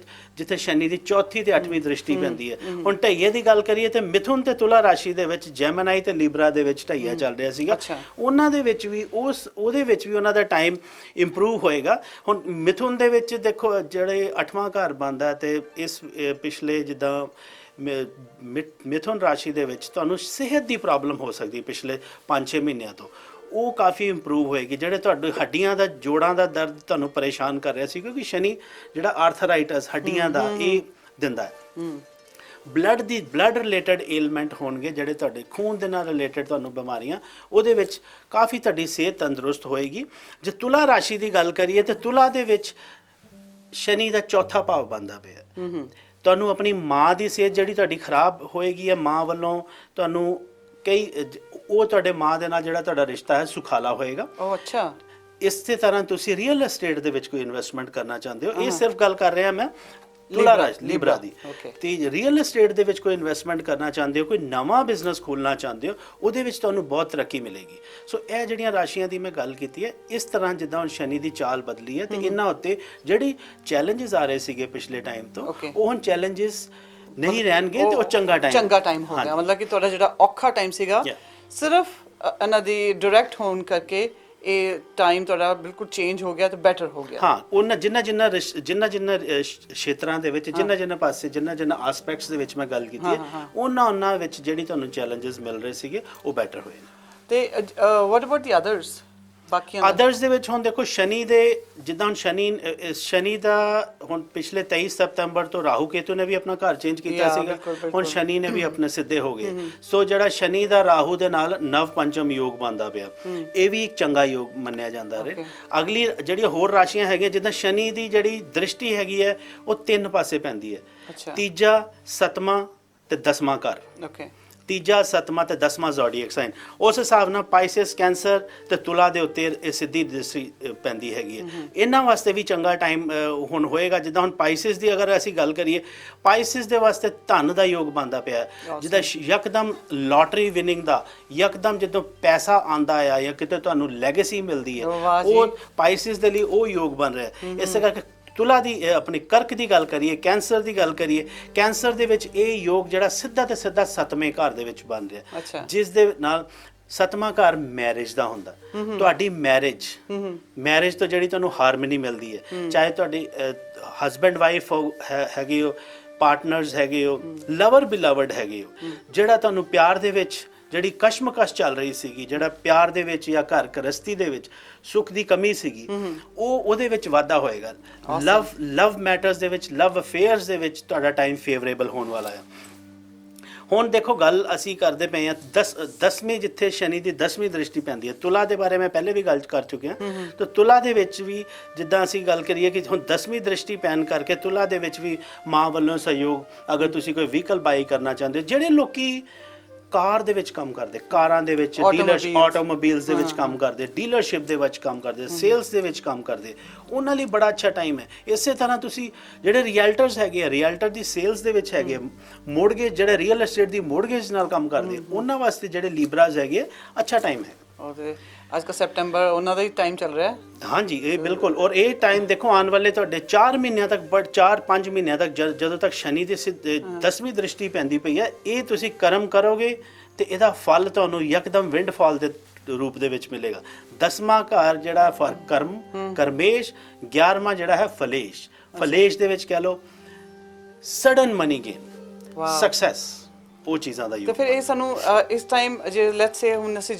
ਜਿੱਥੇ ਸ਼ਨੀ ਦੀ ਚੌਥੀ ਤੇ 8ਵੀਂ ਦ੍ਰਿਸ਼ਟੀ ਪੈਂਦੀ ਹੈ। ਹੁਣ ਢਈਏ ਦੀ ਗੱਲ ਕਰੀਏ ਤੇ ਮਿਥੁਨ ਤੇ ਤੁਲਾ ਰਾਸ਼ੀ ਦੇ ਵਿੱਚ, ਜੈਮਨਾਈ ਤੇ ਲੀਬਰਾ ਦੇ ਵਿੱਚ ਢਈਆ ਚੱਲ ਰਿਹਾ ਸੀਗਾ। ਉਹਨਾਂ ਦੇ ਵਿੱਚ ਵੀ ਉਹਦੇ ਵਿੱਚ ਵੀ ਉਹਨਾਂ ਦਾ ਟਾਈਮ ਇੰਪਰੂਵ ਹੋਏਗਾ। ਹੁਣ ਮਿਥੁਨ ਦੇ ਵਿੱਚ ਦੇਖੋ ਜਿਹੜੇ 8ਵਾਂ ਘਰ ਬਣਦਾ ਤੇ ਇਸ ਪਿਛਲੇ ਜਿੱਦਾਂ ਮਿਥੁਨ ਰਾਸ਼ੀ ਦੇ ਵਿੱਚ ਤੁਹਾਨੂੰ ਸਿਹਤ ਦੀ ਪ੍ਰੋਬਲਮ ਹੋ ਸਕਦੀ ਪਿਛਲੇ 5-6 ਮਹੀਨਿਆਂ ਤੋਂ, ਉਹ ਕਾਫੀ ਇੰਪਰੂਵ ਹੋਏਗੀ। ਜਿਹੜੇ ਤੁਹਾਡੇ ਹੱਡੀਆਂ ਦਾ, ਜੋੜਾਂ ਦਾ ਦਰਦ ਤੁਹਾਨੂੰ ਪਰੇਸ਼ਾਨ ਕਰ ਰਿਹਾ ਸੀ, ਕਿਉਂਕਿ ਸ਼ਨੀ ਜਿਹੜਾ ਆਰਥਰਾਈਟਸ ਹੱਡੀਆਂ ਦਾ ਇਹ ਦਿੰਦਾ ਹੈ। ਬਲੱਡ ਰਿਲੇਟਡ ਏਲਮੈਂਟ ਹੋਣਗੇ, ਜਿਹੜੇ ਤੁਹਾਡੇ ਖੂਨ ਦੇ ਨਾਲ ਰਿਲੇਟਡ ਤੁਹਾਨੂੰ ਬਿਮਾਰੀਆਂ, ਉਹਦੇ ਵਿੱਚ ਕਾਫੀ ਤੁਹਾਡੀ ਸਿਹਤ ਤੰਦਰੁਸਤ ਹੋਏਗੀ। ਜੇ ਤੁਲਾ ਰਾਸ਼ੀ ਦੀ ਗੱਲ ਕਰੀਏ ਤੇ ਤੁਲਾ ਦੇ ਵਿੱਚ ਸ਼ਨੀ ਦਾ ਚੌਥਾ ਭਾਵ ਬਣਦਾ ਪਿਆ। ਤੁਹਾਨੂੰ ਆਪਣੀ ਮਾਂ ਦੀ ਸਿਹਤ ਜਿਹੜੀ ਤੁਹਾਡੀ ਖਰਾਬ ਹੋਏਗੀ ਹੈ, ਮਾਂ ਵੱਲੋਂ ਤੁਹਾਨੂੰ ਉਹ ਤੁਹਾਡੇ ਮਾਂ ਦੇ ਨਾਲ ਜਿਹੜਾ ਤੁਹਾਡਾ ਰਿਸ਼ਤਾ ਹੈ ਸੁਖਾਲਾ ਹੋਏਗਾ। ਅੱਛਾ। ਇਸੇ ਤਰ੍ਹਾਂ ਤੁਸੀਂ ਰੀਅਲ ਏਸਟੇਟ ਦੇ ਵਿੱਚ ਕੋਈ ਇਨਵੈਸਟਮੈਂਟ ਕਰਨਾ ਚਾਹੁੰਦੇ ਹੋ, ਇਹ ਸਿਰਫ ਗੱਲ ਕਰ ਰਿਹਾ ਮੈਂ ਤੁਲਾ ਰਾਸ਼ੀ ਲੀਬਰਾ ਦੀ, ਤੇ ਰੀਅਲ ਏਸਟੇਟ ਦੇ ਵਿੱਚ ਕੋਈ ਇਨਵੈਸਟਮੈਂਟ ਕਰਨਾ ਚਾਹੁੰਦੇ ਹੋ, ਕੋਈ ਨਵਾਂ ਬਿਜ਼ਨਸ ਖੋਲ੍ਹਣਾ ਚਾਹੁੰਦੇ ਹੋ, ਉਹਦੇ ਵਿੱਚ ਤੁਹਾਨੂੰ ਬਹੁਤ ਤਰੱਕੀ ਮਿਲੇਗੀ। ਸੋ ਇਹ ਜਿਹੜੀਆਂ ਰਾਸ਼ੀਆਂ ਦੀ ਮੈਂ ਗੱਲ ਕੀਤੀ ਹੈ, ਇਸ ਤਰ੍ਹਾਂ ਜਿੱਦਾਂ ਹੁਣ ਸ਼ਨੀ ਦੀ ਚਾਲ ਬਦਲੀ ਹੈ ਤੇ ਇਹਨਾਂ ਉੱਤੇ ਜਿਹੜੀ ਚੈਲੰਜਸ ਆ ਰਹੇ ਸੀਗੇ ਪਿਛਲੇ ਟਾਈਮ ਤੋਂ, ਉਹ ਹੁਣ ਚੈਲੰਜਸ ਨਹੀਂ ਰਹਿਣਗੇ ਤੇ ਉਹ ਚੰਗਾ ਟਾਈਮ ਹੋ ਗਿਆ। ਮਤਲਬ ਕਿ ਤੁਹਾਡਾ ਜਿਹੜਾ ਔਖਾ ਟਾਈਮ ਸੀਗਾ, ਸਿਰਫ ਇਹਨਾਂ ਦੀ ਡਾਇਰੈਕਟ ਹੋਣ ਕਰਕੇ ਇਹ ਟਾਈਮ ਤੁਹਾਡਾ ਬਿਲਕੁਲ ਚੇਂਜ ਹੋ ਗਿਆ ਤੇ ਬੈਟਰ ਹੋ ਗਿਆ। ਹਾਂ, ਉਹਨਾਂ ਜਿੰਨਾ ਖੇਤਰਾਂ ਦੇ ਵਿੱਚ, ਜਿੰਨਾ ਪਾਸੇ, ਜਿੰਨਾ ਐਸਪੈਕਟਸ ਦੇ ਵਿੱਚ ਮੈਂ ਗੱਲ ਕੀਤੀ ਹੈ, ਉਹਨਾਂ ਵਿੱਚ ਜਿਹੜੀ ਤੁਹਾਨੂੰ ਚੈਲੰਜਸ ਮਿਲ ਰਹੇ ਸੀਗੇ ਉਹ ਬੈਟਰ ਹੋਏ ਨੇ। ਤੇ ਵਾਟ ਅਬਾਊਟ ਦੀ ਅਦਰਸ? ਬਾਕੀਆਂ ਅਦਰਸ ਦੇ ਵਿੱਚ ਹੁਣ ਦੇਖੋ ਸ਼ਨੀ ਦੇ, ਜਿੱਦਾਂ ਹੁਣ ਸ਼ਨੀ ਦਾ ਹੁਣ ਪਿਛਲੇ 23 ਸਤੰਬਰ ਤੋਂ ਰਾਹੂ ਕੇਤੂ ਨੇ ਵੀ ਆਪਣਾ ਘਰ ਚੇਂਜ ਕੀਤਾ ਸੀਗਾ, ਹੁਣ ਸ਼ਨੀ ਨੇ ਵੀ ਆਪਣੇ ਸਿੱਧੇ ਹੋ ਗਏ। ਸੋ ਜਿਹੜਾ ਸ਼ਨੀ ਦਾ ਰਾਹੂ ਦੇ ਨਾਲ ਨਵ ਪੰਚਮ ਯੋਗ ਬਣਦਾ ਪਿਆ, ਇਹ ਵੀ ਇੱਕ ਚੰਗਾ ਯੋਗ ਮੰਨਿਆ ਜਾਂਦਾ ਹੈ। ਅਗਲੀ ਜਿਹੜੀਆਂ ਹੋਰ ਰਾਸ਼ੀਆਂ ਹੈਗੀਆਂ, ਜਿੱਦਾਂ ਸ਼ਨੀ ਦੀ ਜਿਹੜੀ ਦ੍ਰਿਸ਼ਟੀ ਹੈਗੀ ਹੈ ਉਹ 3 ਪਾਸੇ ਪੈਂਦੀ ਹੈ, ਤੀਜਾ, 7ਵਾਂ ਤੇ 10ਵਾਂ ਘਰ। ਤੀਜਾ, 7ਵਾਂ ਤੇ 10ਵਾਂ ਜ਼ੋਡੀਐਕ ਸਾਈਨ। ਉਸ ਹਿਸਾਬ ਨਾਲ ਪਾਈਸਿਸ, ਕੈਂਸਰ ਤੇ ਤੁਲਾ ਦੇ ਉੱਤੇ ਇਹ ਸਿੱਧੀ ਦ੍ਰਿਸ਼ਟੀ ਪੈਂਦੀ ਹੈਗੀ ਹੈ। ਇਹਨਾਂ ਵਾਸਤੇ ਵੀ ਚੰਗਾ ਟਾਈਮ ਹੁਣ ਹੋਏਗਾ। ਜਿੱਦਾਂ ਹੁਣ ਪਾਈਸਿਸ ਦੀ ਅਗਰ ਅਸੀਂ ਗੱਲ ਕਰੀਏ, ਪਾਈਸਿਸ ਦੇ ਵਾਸਤੇ ਧਨ ਦਾ ਯੋਗ ਬਣਦਾ ਪਿਆ, ਜਿੱਦਾਂ ਯਕਦਮ ਲੋਟਰੀ ਵਿਨਿੰਗ ਦਾ, ਯਕਦਮ ਜਦੋਂ ਪੈਸਾ ਆਂਦਾ ਆ ਜਾਂ ਕਿਤੇ ਤੁਹਾਨੂੰ ਲੈਗੇਸੀ ਮਿਲਦੀ ਹੈ, ਉਹ ਪਾਈਸਿਸ ਦੇ ਲਈ ਉਹ ਯੋਗ ਬਣ ਰਿਹਾ। ਇਸੇ ਕਰਕੇ ਤੁਲਾ ਦੀ, ਆਪਣੀ ਕਰਕ ਦੀ ਗੱਲ ਕਰੀਏ, ਕੈਂਸਰ ਦੀ ਗੱਲ ਕਰੀਏ, ਕੈਂਸਰ ਦੇ ਵਿੱਚ ਇਹ ਯੋਗ ਜਿਹੜਾ ਸਿੱਧਾ ਤੇ ਸਿੱਧਾ 7ਵੇਂ ਘਰ ਦੇ ਵਿੱਚ ਬਣ ਰਿਹਾ, ਜਿਸ ਦੇ ਨਾਲ 7ਵਾਂ ਘਰ ਮੈਰਿਜ ਦਾ ਹੁੰਦਾ। ਤੁਹਾਡੀ ਮੈਰਿਜ ਤੋਂ ਜਿਹੜੀ ਤੁਹਾਨੂੰ ਹਾਰਮਨੀ ਮਿਲਦੀ ਹੈ, ਚਾਹੇ ਤੁਹਾਡੀ ਹਸਬੈਂਡ ਵਾਈਫ ਹੈਗੇ ਹੋ, ਪਾਰਟਨਰਸ ਹੈਗੇ ਹੋ, ਲਵਰ ਬਿਲਵਡ ਹੈਗੇ ਹੋ, ਜਿਹੜਾ ਤੁਹਾਨੂੰ ਪਿਆਰ ਦੇ ਵਿੱਚ ਜਿਹੜੀ ਕਸ਼ਮਕਸ਼ ਚੱਲ ਰਹੀ ਸੀਗੀ, ਜਿਹੜਾ ਪਿਆਰ ਦੇ ਵਿੱਚ ਜਾਂ ਘਰ ਗ੍ਰਸਤੀ ਦੇ ਵਿੱਚ ਸੁੱਖ ਦੀ ਕਮੀ ਸੀਗੀ, ਉਹਦੇ ਵਿੱਚ ਵਾਧਾ ਹੋਏਗਾ। ਲਵ ਮੈਟਰਸ ਦੇ ਵਿੱਚ, ਲਵ ਅਫੇਅਰਸ ਦੇ ਵਿੱਚ ਤੁਹਾਡਾ ਟਾਈਮ ਫੇਵਰੇਬਲ ਹੋਣ ਵਾਲਾ ਹੈ। ਹੁਣ ਦੇਖੋ ਗੱਲ ਅਸੀਂ ਕਰਦੇ ਪਏ ਹਾਂ 10ਵੀਂ, ਜਿੱਥੇ ਸ਼ਨੀ ਦੀ 10ਵੀਂ ਦ੍ਰਿਸ਼ਟੀ ਪੈਂਦੀ ਹੈ। ਤੁਲਾ ਦੇ ਬਾਰੇ ਮੈਂ ਪਹਿਲੇ ਵੀ ਗੱਲ ਕਰ ਚੁੱਕਿਆ, ਤਾਂ ਤੁਲਾ ਦੇ ਵਿੱਚ ਵੀ ਜਿੱਦਾਂ ਅਸੀਂ ਗੱਲ ਕਰੀਏ ਕਿ ਹੁਣ 10ਵੀਂ ਦ੍ਰਿਸ਼ਟੀ ਪੈਣ ਕਰਕੇ ਤੁਲਾ ਦੇ ਵਿੱਚ ਵੀ ਮਾਂ ਵੱਲੋਂ ਸਹਿਯੋਗ, ਅਗਰ ਤੁਸੀਂ ਕੋਈ ਵਹੀਕਲ ਬਾਈ ਕਰਨਾ ਚਾਹੁੰਦੇ ਹੋ, ਜਿਹੜੇ ਲੋਕੀ ਕਾਰ ਦੇ ਵਿੱਚ ਕੰਮ ਕਰਦੇ, ਕਾਰਾਂ ਦੇ ਵਿੱਚ, ਡੀਲਰਸ਼ਿਪ, ਆਟੋਮੋਬਾਈਲਸ ਦੇ ਵਿੱਚ ਕੰਮ ਕਰਦੇ, ਡੀਲਰਸ਼ਿਪ ਦੇ ਵਿੱਚ ਕੰਮ ਕਰਦੇ, ਸੇਲਸ ਦੇ ਵਿੱਚ ਕੰਮ ਕਰਦੇ, ਉਹਨਾਂ ਲਈ ਬੜਾ ਅੱਛਾ ਟਾਈਮ ਹੈ। ਇਸੇ ਤਰ੍ਹਾਂ ਤੁਸੀਂ ਜਿਹੜੇ ਰੀਅਲਟਰਸ ਹੈਗੇ ਆ, ਰੀਅਲਟਰ ਦੀ ਸੇਲਸ ਦੇ ਵਿੱਚ ਹੈਗੇ, ਮੋਰਗੇਜ, ਜਿਹੜੇ ਰੀਅਲ ਏਸਟੇਟ ਦੀ ਮੋਰਗੇਜ ਨਾਲ ਕੰਮ ਕਰਦੇ, ਉਹਨਾਂ ਵਾਸਤੇ ਜਿਹੜੇ ਲੀਬਰਾਜ਼ ਹੈਗੇ, ਅੱਛਾ ਟਾਈਮ ਹੈ। ਔਰ ਅੱਜ ਕਾ ਸੈਪਟੈਂਬਰ ਉਹਨਾਂ ਦਾ ਹੀ ਟਾਈਮ ਚੱਲ ਰਿਹਾ ਹੈ। ਹਾਂਜੀ, ਇਹ ਬਿਲਕੁਲ। ਔਰ ਇਹ ਟਾਈਮ ਦੇਖੋ ਆਉਣ ਵਾਲੇ ਤੁਹਾਡੇ 4 ਮਹੀਨਿਆਂ ਤੱਕ, 4-5 ਮਹੀਨਿਆਂ ਤੱਕ, ਜਦੋਂ ਤੱਕ ਸ਼ਨੀ ਦੀ 10ਵੀਂ ਦ੍ਰਿਸ਼ਟੀ ਪੈਂਦੀ ਪਈ ਹੈ, ਇਹ ਤੁਸੀਂ ਕਰਮ ਕਰੋਗੇ ਤੇ ਇਹਦਾ ਫਲ ਤੁਹਾਨੂੰ ਯਕਦਮ ਵਿੰਡਫਾਲ ਦੇ ਰੂਪ ਦੇ ਵਿੱਚ ਮਿਲੇਗਾ। 10ਵਾਂ ਘਰ ਜਿਹੜਾ ਕਰਮੇਸ਼, 11ਵਾਂ ਜਿਹੜਾ ਹੈ ਫਲੇਸ਼ ਦੇ ਵਿੱਚ ਕਹਿ ਲਓ ਸਡਨ ਮਨੀ ਗੇਨ, ਸਕਸੈਸ, ਉਹ ਚੀਜ਼ਾਂ ਦਾ ਯੋਗ। ਤੇ ਫਿਰ ਇਹ ਸਾਨੂੰ ਇਸ ਟਾਈਮ ਜੇ ਲੈਟਸ ਸੇ ਹੁਣ ਅਸੀਂ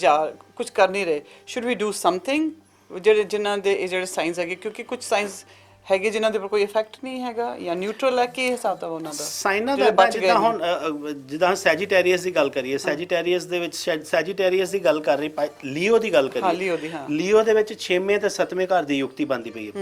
ਕੁਝ ਕਰ ਨਹੀਂ ਰਹੇ, ਸ਼ੁਡ ਵੀ ਡੂ ਸਮਥਿੰਗ, ਜਿਨ੍ਹਾਂ ਦੇ ਇਹ ਜਿਹੜੇ ਸਾਇੰਸ ਹੈਗੇ, ਕਿਉਂਕਿ ਕੁਝ ਸਾਇੰਸ ਹੈਗੇ ਜਿਨ੍ਹਾਂ ਦੇ ਉੱਪਰ ਕੋਈ ਇਫੈਕਟ ਨਹੀਂ ਹੈਗਾ ਜਾਂ ਨਿਊਟਰਲ ਹੈ, ਕੀ ਹਿਸਾਬ ਦਾ ਉਹਨਾਂ ਦਾ ਸਾਈਨਾਂ ਦਾ? ਜਿੱਦਾਂ ਹੁਣ ਜਿੱਦਾਂ ਸੈਜੀਟੇਰੀਅਸ ਦੀ ਗੱਲ ਕਰੀਏ, ਸੈਜੀਟੇਰੀਅਸ ਦੇ ਵਿੱਚ, ਸੈਜੀਟੇਰੀਅਸ ਦੀ ਗੱਲ ਕਰ ਰਹੀ, ਲੀਓ ਦੀ ਗੱਲ ਕਰੀਏ, ਲੀਓ ਦੇ ਵਿੱਚ 6ਵੇਂ ਤੇ 7ਵੇਂ ਘਰ ਦੀ ਯੁਕਤੀ ਬਣਦੀ ਪਈ ਹੈ,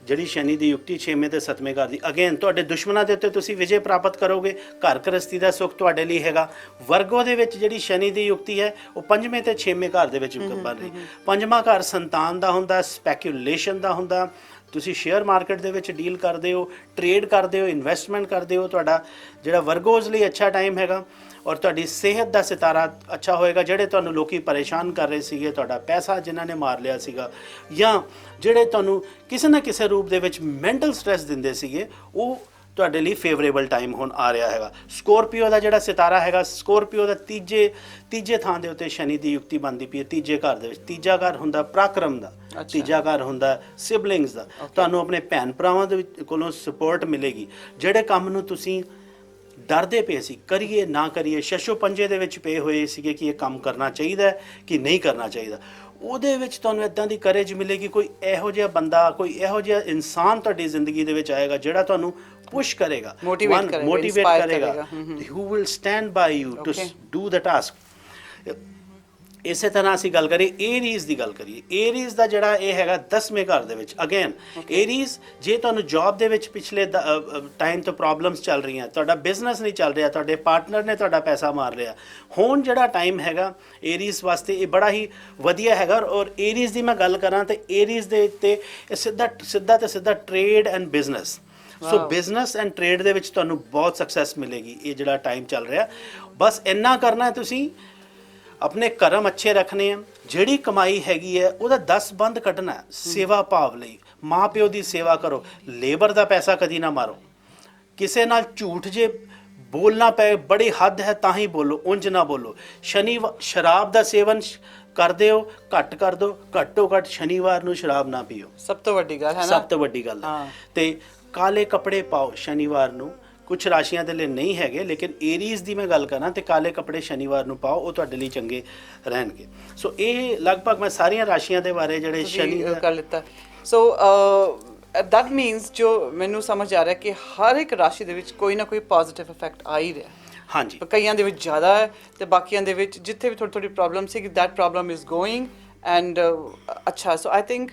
ਜਿਹੜੀ ਸ਼ਨੀ ਦੀ ਯੁਕਤੀ 6ਵੇਂ ਤੇ 7ਵੇਂ ਘਰ ਦੀ। ਅਗੇਨ ਤੁਹਾਡੇ ਦੁਸ਼ਮਣਾਂ ਦੇ ਉੱਤੇ ਤੁਸੀਂ ਵਿਜੇ ਪ੍ਰਾਪਤ ਕਰੋਗੇ, ਘਰ ਗ੍ਰਸਤੀ ਦਾ ਸੁੱਖ ਤੁਹਾਡੇ ਲਈ ਹੈਗਾ। ਵਰਗੋ ਦੇ ਵਿੱਚ ਜਿਹੜੀ ਸ਼ਨੀ ਦੀ ਯੁਕਤੀ ਹੈ ਉਹ 5ਵੇਂ ਤੇ 6ਵੇਂ ਘਰ ਦੇ ਵਿੱਚ ਬਣ ਰਹੀ। 5ਵਾਂ ਘਰ ਸੰਤਾਨ ਦਾ ਹੁੰਦਾ, ਸਪੈਕੂਲੇਸ਼ਨ ਦਾ ਹੁੰਦਾ, ਤੁਸੀਂ ਸ਼ੇਅਰ ਮਾਰਕੀਟ ਦੇ ਵਿੱਚ ਡੀਲ ਕਰਦੇ ਹੋ, ਟ੍ਰੇਡ ਕਰਦੇ ਹੋ, ਇਨਵੈਸਟਮੈਂਟ ਕਰਦੇ ਹੋ, ਤੁਹਾਡਾ ਜਿਹੜਾ ਵਰਗੋਜ਼ ਲਈ ਅੱਛਾ ਟਾਈਮ ਹੈਗਾ। ਔਰ ਤੁਹਾਡੀ ਸਿਹਤ ਦਾ ਸਿਤਾਰਾ ਅੱਛਾ ਹੋਏਗਾ। ਜਿਹੜੇ ਤੁਹਾਨੂੰ ਲੋਕੀ ਪਰੇਸ਼ਾਨ ਕਰ ਰਹੇ ਸੀਗੇ, ਤੁਹਾਡਾ ਪੈਸਾ ਜਿਨ੍ਹਾਂ ਨੇ ਮਾਰ ਲਿਆ ਸੀਗਾ, ਜਾਂ ਜਿਹੜੇ ਤੁਹਾਨੂੰ ਕਿਸੇ ਨਾ ਕਿਸੇ ਰੂਪ ਦੇ ਵਿੱਚ ਮੈਂਟਲ ਸਟ੍ਰੈਸ ਦਿੰਦੇ ਸੀਗੇ, ਉਹ ਤੁਹਾਡੇ ਲਈ ਫੇਵਰੇਬਲ ਟਾਈਮ ਹੁਣ ਆ ਰਿਹਾ ਹੈਗਾ। ਸਕੋਰਪੀਓ ਦਾ ਜਿਹੜਾ ਸਿਤਾਰਾ ਹੈਗਾ, ਸਕੋਰਪੀਓ ਦਾ ਤੀਜੇ ਥਾਂ ਦੇ ਉੱਤੇ ਸ਼ਨੀ ਦੀ ਯੁਕਤੀ ਬਣਦੀ ਪਈ ਹੈ, ਤੀਜੇ ਘਰ ਦੇ ਵਿੱਚ। ਤੀਜਾ ਘਰ ਹੁੰਦਾ ਪਰਾਕਰਮ ਦਾ, ਤੀਜਾ ਘਰ ਹੁੰਦਾ ਸਿਬਲਿੰਗਸ ਦਾ। ਤੁਹਾਨੂੰ ਆਪਣੇ ਭੈਣ ਭਰਾਵਾਂ ਦੇ ਕੋਲੋਂ ਸਪੋਰਟ ਮਿਲੇਗੀ। ਜਿਹੜੇ ਕੰਮ ਨੂੰ ਤੁਸੀਂ ਡਰਦੇ ਪਏ ਸੀ, ਕਰੀਏ ਨਾ ਕਰੀਏ, ਸ਼ਸ਼ੋ ਪੰਜੇ ਦੇ ਵਿੱਚ ਪਏ ਹੋਏ ਸੀਗੇ ਕਿ ਇਹ ਕੰਮ ਕਰਨਾ ਚਾਹੀਦਾ ਕਿ ਨਹੀਂ ਕਰਨਾ ਚਾਹੀਦਾ, ਉਹਦੇ ਵਿੱਚ ਤੁਹਾਨੂੰ ਇੱਦਾਂ ਦੀ ਕਰੇਜ ਮਿਲੇਗੀ। ਕੋਈ ਇਹੋ ਜਿਹਾ ਬੰਦਾ, ਕੋਈ ਇਹੋ ਜਿਹਾ ਇਨਸਾਨ ਤੁਹਾਡੀ ਜ਼ਿੰਦਗੀ ਦੇ ਵਿੱਚ ਆਏਗਾ ਜਿਹੜਾ ਤੁਹਾਨੂੰ ਪੁਸ਼ ਕਰੇਗਾ, ਮੋਟੀਵੇਟ ਕਰੇਗਾ, who will stand by you to do the task। ਇਸੇ ਤਰ੍ਹਾਂ ਅਸੀਂ ਗੱਲ ਕਰੀਏ ਏਰੀਜ਼ ਦੀ ਗੱਲ ਕਰੀਏ। ਏਰੀਜ਼ ਦਾ ਜਿਹੜਾ ਇਹ ਹੈਗਾ 10ਵੇਂ ਘਰ ਦੇ ਵਿੱਚ। ਅਗੇਨ ਏਰੀਜ਼, ਜੇ ਤੁਹਾਨੂੰ ਜੌਬ ਦੇ ਵਿੱਚ ਪਿਛਲੇ ਟਾਈਮ ਤੋਂ ਪ੍ਰੋਬਲਮਸ ਚੱਲ ਰਹੀਆਂ, ਤੁਹਾਡਾ ਬਿਜ਼ਨਸ ਨਹੀਂ ਚੱਲ ਰਿਹਾ, ਤੁਹਾਡੇ ਪਾਰਟਨਰ ਨੇ ਤੁਹਾਡਾ ਪੈਸਾ ਮਾਰ ਲਿਆ, ਹੁਣ ਜਿਹੜਾ ਟਾਈਮ ਹੈਗਾ ਏਰੀਜ਼ ਵਾਸਤੇ ਇਹ ਬੜਾ ਹੀ ਵਧੀਆ ਹੈਗਾ। ਔਰ ਏਰੀਜ਼ ਦੀ ਮੈਂ ਗੱਲ ਕਰਾਂ ਤਾਂ ਏਰੀਜ਼ ਦੇ ਉੱਤੇ ਸਿੱਧਾ trade and business. So business and trade ਦੇ ਵਿੱਚ ਤੁਹਾਨੂੰ ਬਹੁਤ ਸਕਸੈਸ ਮਿਲੇਗੀ। ਇਹ ਜਿਹੜਾ ਟਾਈਮ ਚੱਲ ਰਿਹਾ, ਬਸ ਇੰਨਾ ਕਰਨਾ, ਤੁਸੀਂ ਆਪਣੇ ਕਰਮ ਅੱਛੇ ਰੱਖਣੇ ਆ। ਜਿਹੜੀ ਕਮਾਈ ਹੈਗੀ ਹੈ ਉਹਦਾ 10 ਬੰਦ ਕੱਢਣਾ, ਸੇਵਾ ਭਾਵ ਲਈ। ਮਾਂ ਪਿਓ ਦੀ ਸੇਵਾ ਕਰੋ, ਲੇਬਰ ਦਾ ਪੈਸਾ ਕਦੀ ਨਾ ਮਾਰੋ। ਕਿਸੇ ਨਾਲ ਝੂਠ ਜੇ ਬੋਲਣਾ ਪਏ, ਬੜੀ ਹੱਦ ਹੈ ਤਾਂ ਹੀ ਬੋਲੋ, ਉਂਝ ਨਾ ਬੋਲੋ। ਸ਼ਰਾਬ ਦਾ ਸੇਵਨ ਕਰਦੇ ਹੋ, ਘੱਟ ਕਰ ਦਿਓ, ਘੱਟੋ ਘੱਟ ਸ਼ਨੀਵਾਰ ਨੂੰ ਸ਼ਰਾਬ ਨਾ ਪੀਓ। ਸਭ ਤੋਂ ਵੱਡੀ ਗੱਲ ਹੈ ਨਾ, ਸਭ ਤੋਂ ਵੱਡੀ ਗੱਲ ਹੈ। ਤੇ ਕਾਲੇ ਕੱਪੜੇ ਪਾਓ ਸ਼ਨੀਵਾਰ ਨੂੰ। ਕੁਝ ਰਾਸ਼ੀਆਂ ਦੇ ਲਈ ਨਹੀਂ ਹੈਗੇ, ਲੇਕਿਨ ਏਰੀਜ਼ ਦੀ ਮੈਂ ਗੱਲ ਕਰਾਂ ਤੇ ਕਾਲੇ ਕੱਪੜੇ ਸ਼ਨੀਵਾਰ ਨੂੰ ਪਾਓ, ਉਹ ਤੁਹਾਡੇ ਲਈ ਚੰਗੇ ਰਹਿਣਗੇ। ਸੋ ਇਹ ਲਗਭਗ ਮੈਂ ਸਾਰੀਆਂ ਰਾਸ਼ੀਆਂ ਦੇ ਬਾਰੇ ਜਿਹੜੇ ਸ਼ਨੀ ਕਰ ਲਿੱਤਾ। ਸੋ ਦੈਟ ਮੀਨਸ ਜੋ ਮੈਨੂੰ ਸਮਝ ਆ ਰਿਹਾ ਕਿ ਹਰ ਇੱਕ ਰਾਸ਼ੀ ਦੇ ਵਿੱਚ ਕੋਈ ਨਾ ਕੋਈ ਪੋਜ਼ਿਟਿਵ ਇਫੈਕਟ ਆ ਹੀ ਰਿਹਾ। ਹਾਂਜੀ, ਕਈਆਂ ਦੇ ਵਿੱਚ ਜ਼ਿਆਦਾ ਹੈ ਤੇ ਬਾਕੀਆਂ ਦੇ ਵਿੱਚ ਜਿੱਥੇ ਵੀ ਥੋੜੀ ਪ੍ਰੋਬਲਮ ਸੀ, that problem is going and ਅੱਛਾ। So I think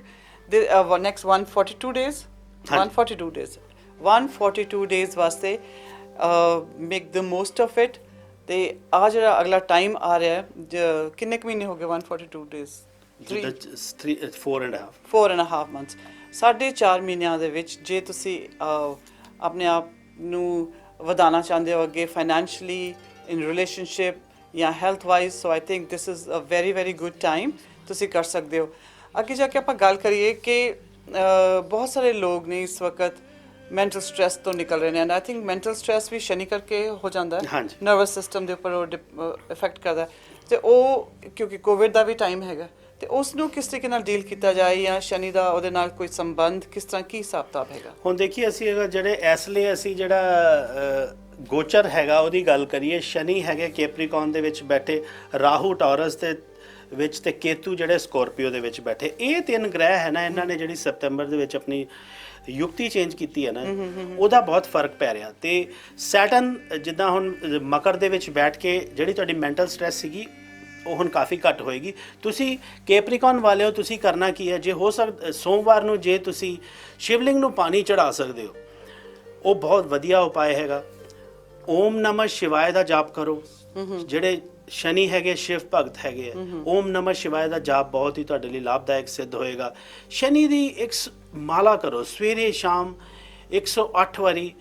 next 142 days 142 days ਵਾਸਤੇ make the most of it. ਤੇ ਆ ਜਿਹੜਾ ਅਗਲਾ ਟਾਈਮ ਆ ਰਿਹਾ ਹੈ, ਕਿੰਨੇ ਕੁ ਮਹੀਨੇ ਹੋ ਗਏ 142 ਡੇਜ਼? 4.5 ਮੰਥਸ। 4.5 ਮਹੀਨਿਆਂ ਦੇ ਵਿੱਚ ਜੇ ਤੁਸੀਂ ਆਪਣੇ ਆਪ ਨੂੰ ਵਧਾਉਣਾ ਚਾਹੁੰਦੇ ਹੋ ਅੱਗੇ, ਫਾਈਨੈਂਸ਼ਲੀ, ਇਨ ਰਿਲੇਸ਼ਨਸ਼ਿਪ ਜਾਂ health wise, so I think this is a very very good time, ਤੁਸੀਂ ਕਰ ਸਕਦੇ ਹੋ। ਅੱਗੇ ਜਾ ਕੇ ਆਪਾਂ ਗੱਲ ਕਰੀਏ ਕਿ ਬਹੁਤ ਸਾਰੇ ਲੋਕ ਨੇ ਇਸ ਵਕਤ ਮੈਂਟਲ ਸਟ੍ਰੈਸ ਤੋਂ ਨਿਕਲ ਰਹੇ ਨੇ। And I think mental stress ਵੀ ਸ਼ਨੀ ਕਰਕੇ ਹੋ ਜਾਂਦਾ ਹੈ, ਨਰਵਸ ਸਿਸਟਮ ਦੇ ਉੱਪਰ ਉਹ ਇਫੈਕਟ ਕਰਦਾ। ਤੇ ਉਹ ਕਿਉਂਕਿ ਕੋਵਿਡ ਦਾ ਵੀ ਟਾਈਮ ਹੈਗਾ, ਤੇ ਉਸ ਨੂੰ ਕਿਸ ਤਰੀਕੇ ਨਾਲ ਡੀਲ ਕੀਤਾ ਜਾਏ, ਜਾਂ ਸ਼ਨੀ ਦਾ ਉਹਦੇ ਨਾਲ ਕੋਈ ਸੰਬੰਧ ਕਿਸ ਤਰ੍ਹਾਂ, ਕੀ ਹਿਸਾਬ ਕਿਤਾਬ ਹੈਗਾ? ਹੁਣ ਦੇਖੀਏ, ਅਸੀਂ ਜਿਹੜੇ ਇਸ ਲਈ ਅਸੀਂ ਜਿਹੜਾ ਗੋਚਰ ਹੈਗਾ ਉਹਦੀ ਗੱਲ ਕਰੀਏ। ਸ਼ਨੀ ਹੈਗੇ ਕੈਪਰੀਕੌਨ ਦੇ ਵਿੱਚ ਬੈਠੇ, ਰਾਹੂ ਟੌਰਸ ਦੇ ਵਿੱਚ ਤੇ ਕੇਤੂ ਜਿਹੜੇ ਸਕੋਰਪੀਓ ਦੇ ਵਿੱਚ ਬੈਠੇ। ਇਹ 3 ਗ੍ਰਹਿ ਹੈ ਨਾ, ਇਹਨਾਂ ਨੇ ਜਿਹੜੀ ਸਤੰਬਰ ਦੇ ਵਿੱਚ ਆਪਣੀ ਯੁਕਤੀ ਚੇਂਜ ਕੀਤੀ ਹੈ ਨਾ, ਉਹਦਾ ਬਹੁਤ ਫਰਕ ਪੈ ਰਿਹਾ। ਤੇ ਸੈਟਰਨ ਜਿੱਦਾਂ ਹੁਣ ਮਕਰ ਦੇ ਵਿੱਚ ਬੈਠ ਕੇ ਜਿਹੜੀ ਤੁਹਾਡੀ ਮੈਂਟਲ ਸਟ੍ਰੈਸ ਸੀਗੀ ਉਹ ਹੁਣ ਕਾਫੀ ਘੱਟ ਹੋਏਗੀ। ਤੁਸੀਂ ਕੈਪਰੀਕੌਨ ਵਾਲਿਓ, ਤੁਸੀਂ ਕਰਨਾ ਕੀ ਹੈ, ਜੇ ਹੋ ਸਕਦਾ ਸੋਮਵਾਰ ਨੂੰ ਜੇ ਤੁਸੀਂ ਸ਼ਿਵਲਿੰਗ ਨੂੰ ਪਾਣੀ ਚੜਾ ਸਕਦੇ ਹੋ, ਉਹ ਬਹੁਤ ਵਧੀਆ ਉਪਾਅ ਹੈਗਾ। ਓਮ ਨਮः ਸ਼ਿਵਾਏ ਦਾ ਜਾਪ ਕਰੋ। ਜਿਹੜੇ ਸ਼ਨੀ ਹੈਗੇ ਸ਼ਿਵ ਭਗਤ ਹੈਗੇ ਆ, ਓਮ ਨਮः ਸ਼ਿਵਾਏ ਦਾ ਜਾਪ ਬਹੁਤ ਹੀ ਤੁਹਾਡੇ ਲਈ ਲਾਭਦਾਇਕ ਸਿੱਧ ਹੋਏਗਾ। ਸ਼ਨੀ ਦੀ ਇੱਕ ਮਾਲਾ ਕਰੋ, ਸਵੇਰੇ ਸ਼ਾਮ 108 ਵਾਰੀ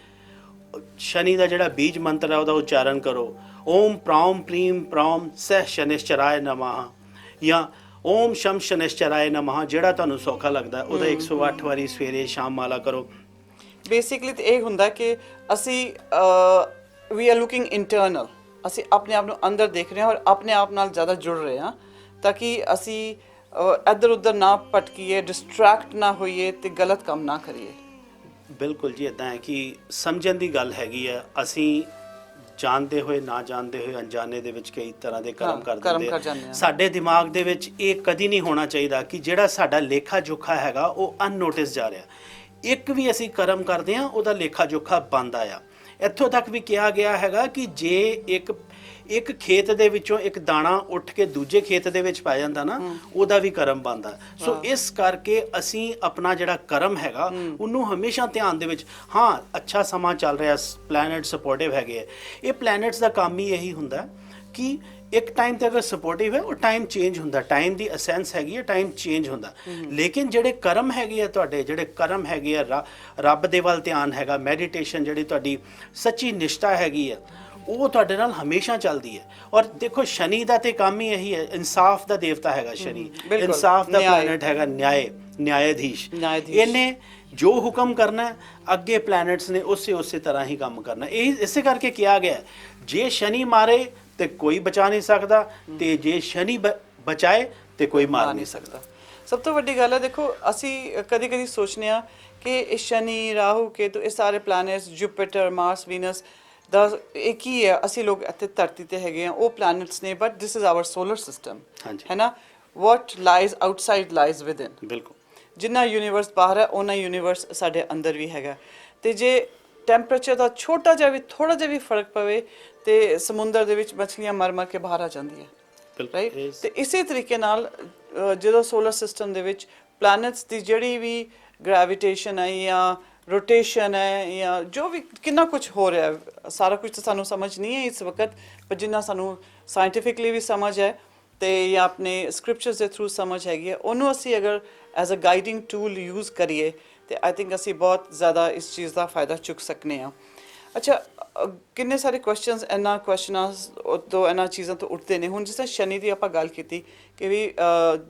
ਸ਼ਨੀ ਦਾ ਜਿਹੜਾ ਬੀਜ ਮੰਤਰ ਹੈ ਉਹਦਾ ਉਚਾਰਨ ਕਰੋ। ਓਮ ਪ੍ਰਾਮ ਪ੍ਰੀਮ ਪ੍ਰਾਮ ਸਹਿ ਸ਼ਨਿਸ਼ਚਰਾਏ ਨਮः, ਜਾਂ ਓਮ ਸ਼ਮ ਸ਼ਨਿਸ਼ਚਰਾਏ ਨਮः, ਜਿਹੜਾ ਤੁਹਾਨੂੰ ਸੌਖਾ ਲੱਗਦਾ ਉਹਦਾ 108 ਵਾਰੀ ਸਵੇਰੇ ਸ਼ਾਮ ਮਾਲਾ ਕਰੋ। ਬੇਸਿਕਲੀ ਤੇ ਇਹ ਹੁੰਦਾ ਕਿ ਅਸੀਂ ਵੀ ਆਰ ਲੁਕਿੰਗ ਇੰਟਰਨਲ, ਅਸੀਂ ਆਪਣੇ ਆਪ ਨੂੰ ਅੰਦਰ ਦੇਖ ਰਹੇ ਹਾਂ ਔਰ ਆਪਣੇ ਆਪ ਨਾਲ ਜ਼ਿਆਦਾ ਜੁੜ ਰਹੇ ਹਾਂ, ਤਾਂ ਕਿ ਅਸੀਂ ਇੱਧਰ ਉੱਧਰ ਨਾ ਭਟਕੀਏ, ਡਿਸਟਰੈਕਟ ਨਾ ਹੋਈਏ ਤੇ ਗਲਤ ਕੰਮ ਨਾ ਕਰੀਏ। ਬਿਲਕੁਲ ਜੀ, ਇੱਦਾਂ ਹੈ ਕਿ ਸਮਝਣ ਦੀ ਗੱਲ ਹੈਗੀ ਹੈ। ਅਸੀਂ ਜਾਣਦੇ ਹੋਏ ਨਾ ਜਾਣਦੇ ਹੋਏ ਅਣਜਾਣੇ ਦੇ ਵਿੱਚ ਕਈ ਤਰ੍ਹਾਂ ਦੇ ਕਰਮ ਕਰ ਦਿੰਦੇ ਹਾਂ। ਸਾਡੇ ਦਿਮਾਗ ਦੇ ਵਿੱਚ ਇਹ ਕਦੀ ਨਹੀਂ ਹੋਣਾ ਚਾਹੀਦਾ ਕਿ ਜਿਹੜਾ ਸਾਡਾ ਲੇਖਾ ਜੋਖਾ ਹੈਗਾ ਉਹ ਅਨਨੋਟਿਸ ਜਾ ਰਿਹਾ। ਇੱਕ ਵੀ ਅਸੀਂ ਕਰਮ ਕਰਦੇ ਹਾਂ ਉਹਦਾ ਲੇਖਾ ਜੋਖਾ ਬੰਦ ਆਇਆ। ਇੱਥੋਂ ਤੱਕ ਵੀ ਕਿਹਾ ਗਿਆ ਹੈਗਾ ਕਿ ਜੇ ਇੱਕ ਖੇਤ ਦੇ ਵਿੱਚੋਂ ਇੱਕ ਦਾਣਾ ਉੱਠ ਕੇ ਦੂਜੇ ਖੇਤ ਦੇ ਵਿੱਚ ਪੈ ਜਾਂਦਾ ਨਾ, ਉਹਦਾ ਵੀ ਕਰਮ ਬਣਦਾ। ਸੋ ਇਸ ਕਰਕੇ ਅਸੀਂ ਆਪਣਾ ਜਿਹੜਾ ਕਰਮ ਹੈਗਾ ਉਹਨੂੰ ਹਮੇਸ਼ਾ ਧਿਆਨ ਦੇ ਵਿੱਚ, ਅੱਛਾ ਸਮਾਂ ਚੱਲ ਰਿਹਾ, ਪਲੈਨਟ ਸਪੋਰਟਿਵ ਹੈਗੇ ਆ, ਇਹ ਪਲੈਨਟਸ ਦਾ ਕੰਮ ਹੀ ਇਹੀ ਹੁੰਦਾ ਕਿ ਇੱਕ ਟਾਈਮ ਤੇ ਅਗਰ ਸਪੋਰਟਿਵ ਹੈ ਉਹ ਟਾਈਮ ਚੇਂਜ ਹੁੰਦਾ, ਟਾਈਮ ਦੀ ਅਸੈਂਸ ਹੈਗੀ ਹੈ, ਟਾਈਮ ਚੇਂਜ ਹੁੰਦਾ। ਲੇਕਿਨ ਜਿਹੜੇ ਕਰਮ ਹੈਗੇ ਆ ਤੁਹਾਡੇ, ਜਿਹੜੇ ਕਰਮ ਹੈਗੇ ਆ, ਰੱਬ ਦੇ ਵੱਲ ਧਿਆਨ ਹੈਗਾ, ਮੈਡੀਟੇਸ਼ਨ, ਜਿਹੜੀ ਤੁਹਾਡੀ ਸੱਚੀ ਨਿਸ਼ਠਾ ਹੈਗੀ ਆ, ਉਹ ਤੁਹਾਡੇ ਨਾਲ ਹਮੇਸ਼ਾ ਚੱਲਦੀ ਹੈ। ਔਰ ਦੇਖੋ ਸ਼ਨੀ ਦਾ ਤੇ ਕੰਮ ਹੀ ਇਹੀ ਹੈ, ਇਨਸਾਫ ਦਾ ਦੇਵਤਾ ਹੈਗਾ ਸ਼ਨੀ, ਇਨਸਾਫ ਦਾ ਪਲੈਨਟ ਹੈਗਾ, ਨਿਆਇਧੀਸ਼। ਇਹਨੇ ਜੋ ਹੁਕਮ ਕਰਨਾ ਅੱਗੇ ਪਲੈਨਟਸ ਨੇ ਉਸੇ ਤਰ੍ਹਾਂ ਹੀ ਕੰਮ ਕਰਨਾ। ਇਹ ਇਸੇ ਕਰਕੇ ਕਿਹਾ ਗਿਆ ਜੇ ਸ਼ਨੀ ਮਾਰੇ ਤੇ ਕੋਈ ਬਚਾ ਨਹੀਂ ਸਕਦਾ, ਤੇ ਜੇ ਸ਼ਨੀ ਬਚਾਏ ਤੇ ਕੋਈ ਮਾਰ ਨਹੀਂ ਸਕਦਾ। ਸਭ ਤੋਂ ਵੱਡੀ ਗੱਲ ਹੈ, ਦੇਖੋ ਅਸੀਂ ਕਦੀ ਸੋਚਨੇ ਆ ਕਿ ਇਹ ਸ਼ਨੀ, ਰਾਹੂ, ਕੇਤੂ, ਇਹ ਸਾਰੇ ਪਲੈਨਟਸ, ਜੁਪੀਟਰ, ਮਾਰਸ, ਵੀਨਸ ਦਾ ਇਹ ਕੀ ਹੈ, ਅਸੀਂ ਲੋਕ ਇੱਥੇ ਧਰਤੀ ਤੇ ਹੈਗੇ ਆ, ਉਹ ਪਲੈਨਟਸ ਨੇ, but this is our solar system, ਹੈ ਨਾ। ਵਾਟ ਲਾਈਜ਼ ਆਊਟਸਾਈਡ ਲਾਈਜ਼ ਵਿਦਿਨ। ਬਿਲਕੁਲ, ਜਿੰਨਾ ਯੂਨੀਵਰਸ ਬਾਹਰ ਹੈ ਉਹਨਾਂ ਯੂਨੀਵਰਸ ਸਾਡੇ ਅੰਦਰ ਵੀ ਹੈਗਾ। ਤੇ ਜੇ ਟੈਂਪਰੇਚਰ ਦਾ ਥੋੜਾ ਜਿਹਾ ਵੀ ਫਰਕ ਪਵੇ ਤੇ ਸਮੁੰਦਰ ਦੇ ਵਿੱਚ ਮੱਛਲੀਆਂ ਮਰ ਕੇ ਬਾਹਰ ਆ ਜਾਂਦੀਆਂ, ਰਾਈਟ। ਤੇ ਇਸੇ ਤਰੀਕੇ ਨਾਲ ਜਦੋਂ ਸੋਲਰ ਸਿਸਟਮ ਦੇ ਵਿੱਚ ਪਲੈਨਟਸ ਦੀ ਜਿਹੜੀ ਵੀ ਗ੍ਰੈਵਿਟੇਸ਼ਨ ਹੈ ਜਾਂ ਰੋਟੇਸ਼ਨ ਹੈ ਜਾਂ ਜੋ ਵੀ ਕਿੰਨਾ ਕੁਝ ਹੋ ਰਿਹਾ ਹੈ, ਸਾਰਾ ਕੁਝ ਤਾਂ ਸਾਨੂੰ ਸਮਝ ਨਹੀਂ ਹੈ ਇਸ ਵਕਤ, ਪਰ ਜਿੰਨਾ ਸਾਨੂੰ ਸਾਇੰਟੀਫਿਕਲੀ ਵੀ ਸਮਝ ਹੈ ਤੇ ਜਾਂ ਆਪਣੇ ਸਕ੍ਰਿਪਚਰਸ ਦੇ ਥਰੂ ਸਮਝ ਹੈਗੀ ਹੈ, ਉਹਨੂੰ ਅਸੀਂ ਅਗਰ as a guiding tool use ਕਰੀਏ ਤੇ ਆਈ ਥਿੰਕ ਅਸੀਂ ਬਹੁਤ ਜ਼ਿਆਦਾ ਇਸ ਚੀਜ਼ ਦਾ ਫਾਇਦਾ ਚੁੱਕ ਸਕਨੇ ਆ। ਅੱਛਾ, ਕਿੰਨੇ ਸਾਰੇ ਕੁਐਸਚਨਸ ਇਹਨਾਂ ਚੀਜ਼ਾਂ ਤੋਂ ਉੱਠਦੇ ਨੇ। ਹੁਣ ਜਿਸ ਤਰ੍ਹਾਂ ਸ਼ਨੀ ਦੀ ਆਪਾਂ ਗੱਲ ਕੀਤੀ ਕਿ ਵੀ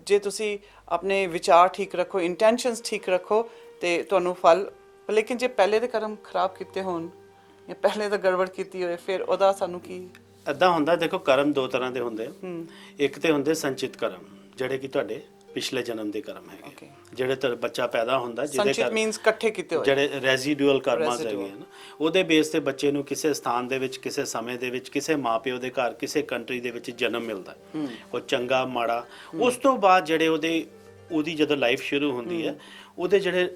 ਜੇ ਤੁਸੀਂ ਆਪਣੇ ਵਿਚਾਰ ਠੀਕ ਰੱਖੋ, ਇੰਟੈਂਸ਼ਨਸ ਠੀਕ ਰੱਖੋ ਤੇ ਤੁਹਾਨੂੰ ਫਲ, ਲੇਕਿਨ ਜੇ ਪਹਿਲੇ ਦੇ ਕਰਮ ਖਰਾਬ ਕੀਤੇ ਹੋਣ ਜਾਂ ਪਹਿਲੇ ਤਾਂ ਗੜਬੜ ਕੀਤੀ ਹੋਏ, ਫਿਰ ਉਹਦਾ ਸਾਨੂੰ ਕੀ? ਇੱਦਾਂ ਹੁੰਦਾ, ਦੇਖੋ ਕਰਮ ਦੋ ਤਰ੍ਹਾਂ ਦੇ ਹੁੰਦੇ। ਇੱਕ ਤੇ ਹੁੰਦੇ ਸੰਚਿਤ ਕਰਮ, ਜਿਹੜੇ ਕਿ ਤੁਹਾਡੇ ਪਿਛਲੇ ਜਨਮ ਦੇ ਕਰਮ ਹੈਗੇ, ਜਿਹੜੇ ਤੁਹਾਡਾ ਬੱਚਾ ਪੈਦਾ ਹੁੰਦਾ ਜਿਹਦੇ ਸੰਚਿਤ ਮੀਨਸ ਇਕੱਠੇ ਕੀਤੇ ਹੋਏ, ਜਿਹੜੇ ਰੈਜ਼ੀਡੂਅਲ ਕਰਮਾਂ ਹੈਗੇ ਨਾ, ਉਹਦੇ ਬੇਸ ਤੇ ਬੱਚੇ ਨੂੰ ਕਿਸੇ ਸਥਾਨ ਦੇ ਵਿੱਚ, ਕਿਸੇ ਸਮੇਂ ਦੇ ਵਿੱਚ, ਕਿਸੇ ਮਾਪਿਓ ਦੇ ਘਰ, ਕਿਸੇ ਕੰਟਰੀ ਦੇ ਵਿੱਚ ਜਨਮ ਮਿਲਦਾ, ਉਹ ਚੰਗਾ ਮਾੜਾ। ਉਸ ਤੋਂ ਬਾਅਦ ਜਿਹੜੇ ਉਹਦੀ ਜਦੋਂ ਲਾਈਫ ਸ਼ੁਰੂ ਹੁੰਦੀ ਹੈ, ਉਹਦੇ ਜਿਹੜੇ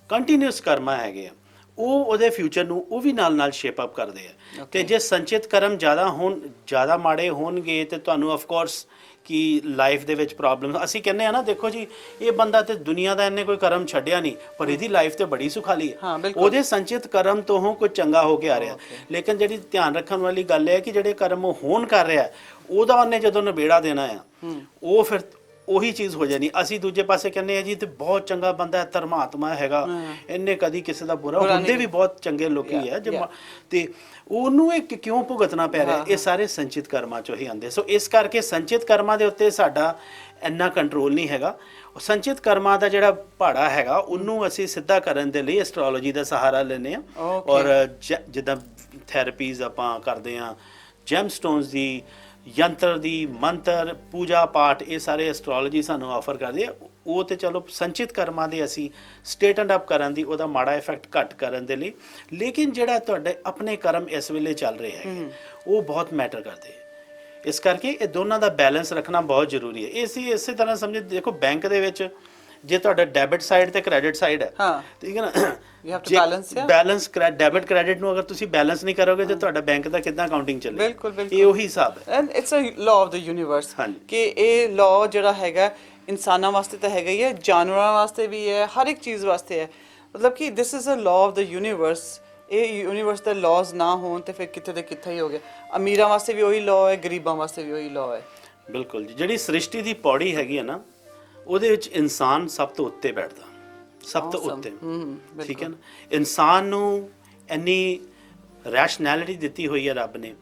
ਕੰਟੀਨਿਊਸ ਕਰਮਾਂ ਹੈਗੇ ਆ, ਉਹ ਉਹਦੇ ਫਿਊਚਰ ਨੂੰ ਉਹ ਵੀ ਨਾਲ ਸ਼ੇਪ ਅਪ ਕਰਦੇ ਆ। ਤੇ ਜੇ ਸੰਚਿਤ ਕਰਮ ਜ਼ਿਆਦਾ ਮਾੜੇ ਹੋਣਗੇ ਤੇ ਤੁਹਾਨੂੰ ਆਫ ਕੋਰਸ ਕਿ ਲਾਈਫ ਦੇ ਵਿੱਚ ਪ੍ਰੋਬਲਮ। ਅਸੀਂ ਕਹਿੰਦੇ ਆ ਨਾ, ਦੇਖੋ ਜੀ ਇਹ ਬੰਦਾ ਤੇ ਦੁਨੀਆ ਦਾ ਇਹਨੇ ਕੋਈ ਕਰਮ ਛੱਡਿਆ ਨਹੀਂ, ਪਰ ਇਹਦੀ ਲਾਈਫ ਤੇ ਬੜੀ ਸੁਖਾਲੀ ਹੈ, ਉਹਦੇ ਸੰਚਿਤ ਕਰਮ ਤੋਂ ਕੁਝ ਚੰਗਾ ਹੋ ਕੇ ਆ ਰਿਹਾ। ਲੇਕਿਨ ਜਿਹੜੀ ਧਿਆਨ ਰੱਖਣ ਵਾਲੀ ਗੱਲ ਹੈ ਕਿ ਜਿਹੜੇ ਕਰਮ ਉਹ ਹੋਣ ਕਰ ਰਿਹਾ, ਉਹਦਾ ਉਹਨੇ ਜਦੋਂ ਨਿਬੇੜਾ ਦੇਣਾ ਆ, ਉਹ ਫਿਰ ਉਹੀ ਚੀਜ਼ ਹੋ ਜਾਣੀ। ਅਸੀਂ ਦੂਜੇ ਪਾਸੇ ਕਹਿੰਦੇ ਆ ਜੀ ਤੇ ਬਹੁਤ ਚੰਗਾ ਬੰਦਾ ਹੈ, ਧਰਮਾਤਮਾ ਹੈਗਾ, ਇਹਨੇ ਕਦੀ ਕਿਸੇ ਦਾ ਬੁਰਾ, ਹੁੰਦੇ ਵੀ ਬਹੁਤ ਚੰਗੇ ਲੋਕੀ ਹੈ, ਤੇ ਉਹਨੂੰ ਇਹ ਕਿਉਂ ਭੁਗਤਣਾ ਪੈ ਰਿਹਾ? ਇਹ ਸਾਰੇ ਸੰਚਿਤ ਕਰਮਾਂ ਚੋਂ ਹੀ ਆਉਂਦੇ। ਸੋ ਇਸ ਕਰਕੇ ਸੰਚਿਤ ਕਰਮਾਂ ਦੇ ਉੱਤੇ ਸਾਡਾ ਇੰਨਾ ਕੰਟਰੋਲ ਨਹੀਂ ਹੈਗਾ। ਸੰਚਿਤ ਕਰਮਾਂ ਦਾ ਜਿਹੜਾ ਪਹਾੜਾ ਹੈਗਾ, ਉਹਨੂੰ ਅਸੀਂ ਸਿੱਧਾ ਕਰਨ ਦੇ ਲਈ ਐਸਟ੍ਰੋਲੋਜੀ ਦਾ ਸਹਾਰਾ ਲੈਂਦੇ ਹਾਂ। ਔਰ ਜਿੱਦਾਂ ਥੈਰੇਪੀਜ਼ ਆਪਾਂ ਕਰਦੇ ਹਾਂ, ਜੈਮ ਸਟੋਨਸ ਦੀ, ਯੰਤਰ ਦੀ, ਮੰਤਰ, ਪੂਜਾ ਪਾਠ, ਇਹ ਸਾਰੇ ਐਸਟ੍ਰੋਲੋਜੀ ਸਾਨੂੰ ਆਫਰ ਕਰਦੀ ਹੈ। ਉਹ ਤੇ ਚਲੋ ਸੰਚਿਤ ਕਰਮਾਂ ਦੇ ਅਸੀਂ ਸਟੇਟਨ ਅਪ ਕਰਨ ਦੀ, ਉਹਦਾ ਮਾੜਾ ਇਫੈਕਟ ਘੱਟ ਕਰਨ ਦੇ ਲਈ। ਲੇਕਿਨ ਜਿਹੜਾ ਤੁਹਾਡੇ ਆਪਣੇ ਕਰਮ ਇਸ ਵੇਲੇ ਚੱਲ ਰਹੇ ਹੈਗੇ, ਉਹ ਬਹੁਤ ਮੈਟਰ ਕਰਦੇ ਹੈ। ਇਸ ਕਰਕੇ ਇਹ ਦੋਨਾਂ ਦਾ ਬੈਲੈਂਸ ਰੱਖਣਾ ਬਹੁਤ ਜ਼ਰੂਰੀ ਹੈ। ਇਸੇ ਤਰ੍ਹਾਂ ਸਮਝੇ, ਦੇਖੋ ਬੈਂਕ ਦੇ ਵਿੱਚ ਜੇ ਤੁਹਾਡਾ ਡੈਬਿਟ ਸਾਈਡ ਤੇ ਕ੍ਰੈਡਿਟ ਸਾਈਡ ਹੈ, ਠੀਕ ਹੈ ਨਾ, you have to balance debit credit ਨੂੰ ਅਗਰ ਤੁਸੀਂ ਬੈਲੈਂਸ ਨਹੀਂ ਕਰੋਗੇ ਤੇ ਤੁਹਾਡਾ ਬੈਂਕ ਦਾ ਕਿੱਦਾਂ ਅਕਾਊਂਟਿੰਗ ਚੱਲੇ? ਬਿਲਕੁਲ ਇਹ ਉਹੀ ਹਿਸਾਬ ਹੈ। And it's a law of the universe ਕਿ ਇਹ ਲਾਅ ਜਿਹੜਾ ਹੈਗਾ ਇਨਸਾਨਾਂ ਵਾਸਤੇ ਤਾਂ ਹੈਗਾ ਹੀ ਹੈ, ਜਾਨਵਰਾਂ ਵਾਸਤੇ ਵੀ ਹੈ, ਹਰ ਇੱਕ ਚੀਜ਼ ਵਾਸਤੇ ਹੈ। ਮਤਲਬ ਕਿ this is a law of the universe. ਇਹ ਯੂਨੀਵਰਸ ਦੇ ਲਾਜ਼ ਨਾ ਹੋਣ ਤੇ ਫਿਰ ਕਿੱਥੇ ਦੇ ਕਿੱਥੇ ਹੀ ਹੋ ਗਿਆ। ਅਮੀਰਾਂ ਵਾਸਤੇ ਵੀ ਉਹੀ ਲਾਅ ਹੈ, ਗਰੀਬਾਂ ਵਾਸਤੇ ਵੀ ਉਹੀ ਲਾਅ ਹੈ। ਬਿਲਕੁਲ ਜੀ। ਜਿਹੜੀ ਸ੍ਰਿਸ਼ਟੀ ਦੀ ਪੌੜੀ ਹੈਗੀ ਹੈ ਨਾ, ਉਹਦੇ ਵਿੱਚ ਇਨਸਾਨ ਸਭ ਤੋਂ ਉੱਤੇ ਬੈਠਦਾ, ਸਭ ਤੋਂ ਉੱਤੇ, ਠੀਕ ਹੈ ਨਾ। ਇਨਸਾਨ ਨੂੰ ਇੰਨੀ ਰੈਸ਼ਨੈਲਿਟੀ ਦਿੱਤੀ ਹੋਈ ਹੈ ਰੱਬ ਨੇ,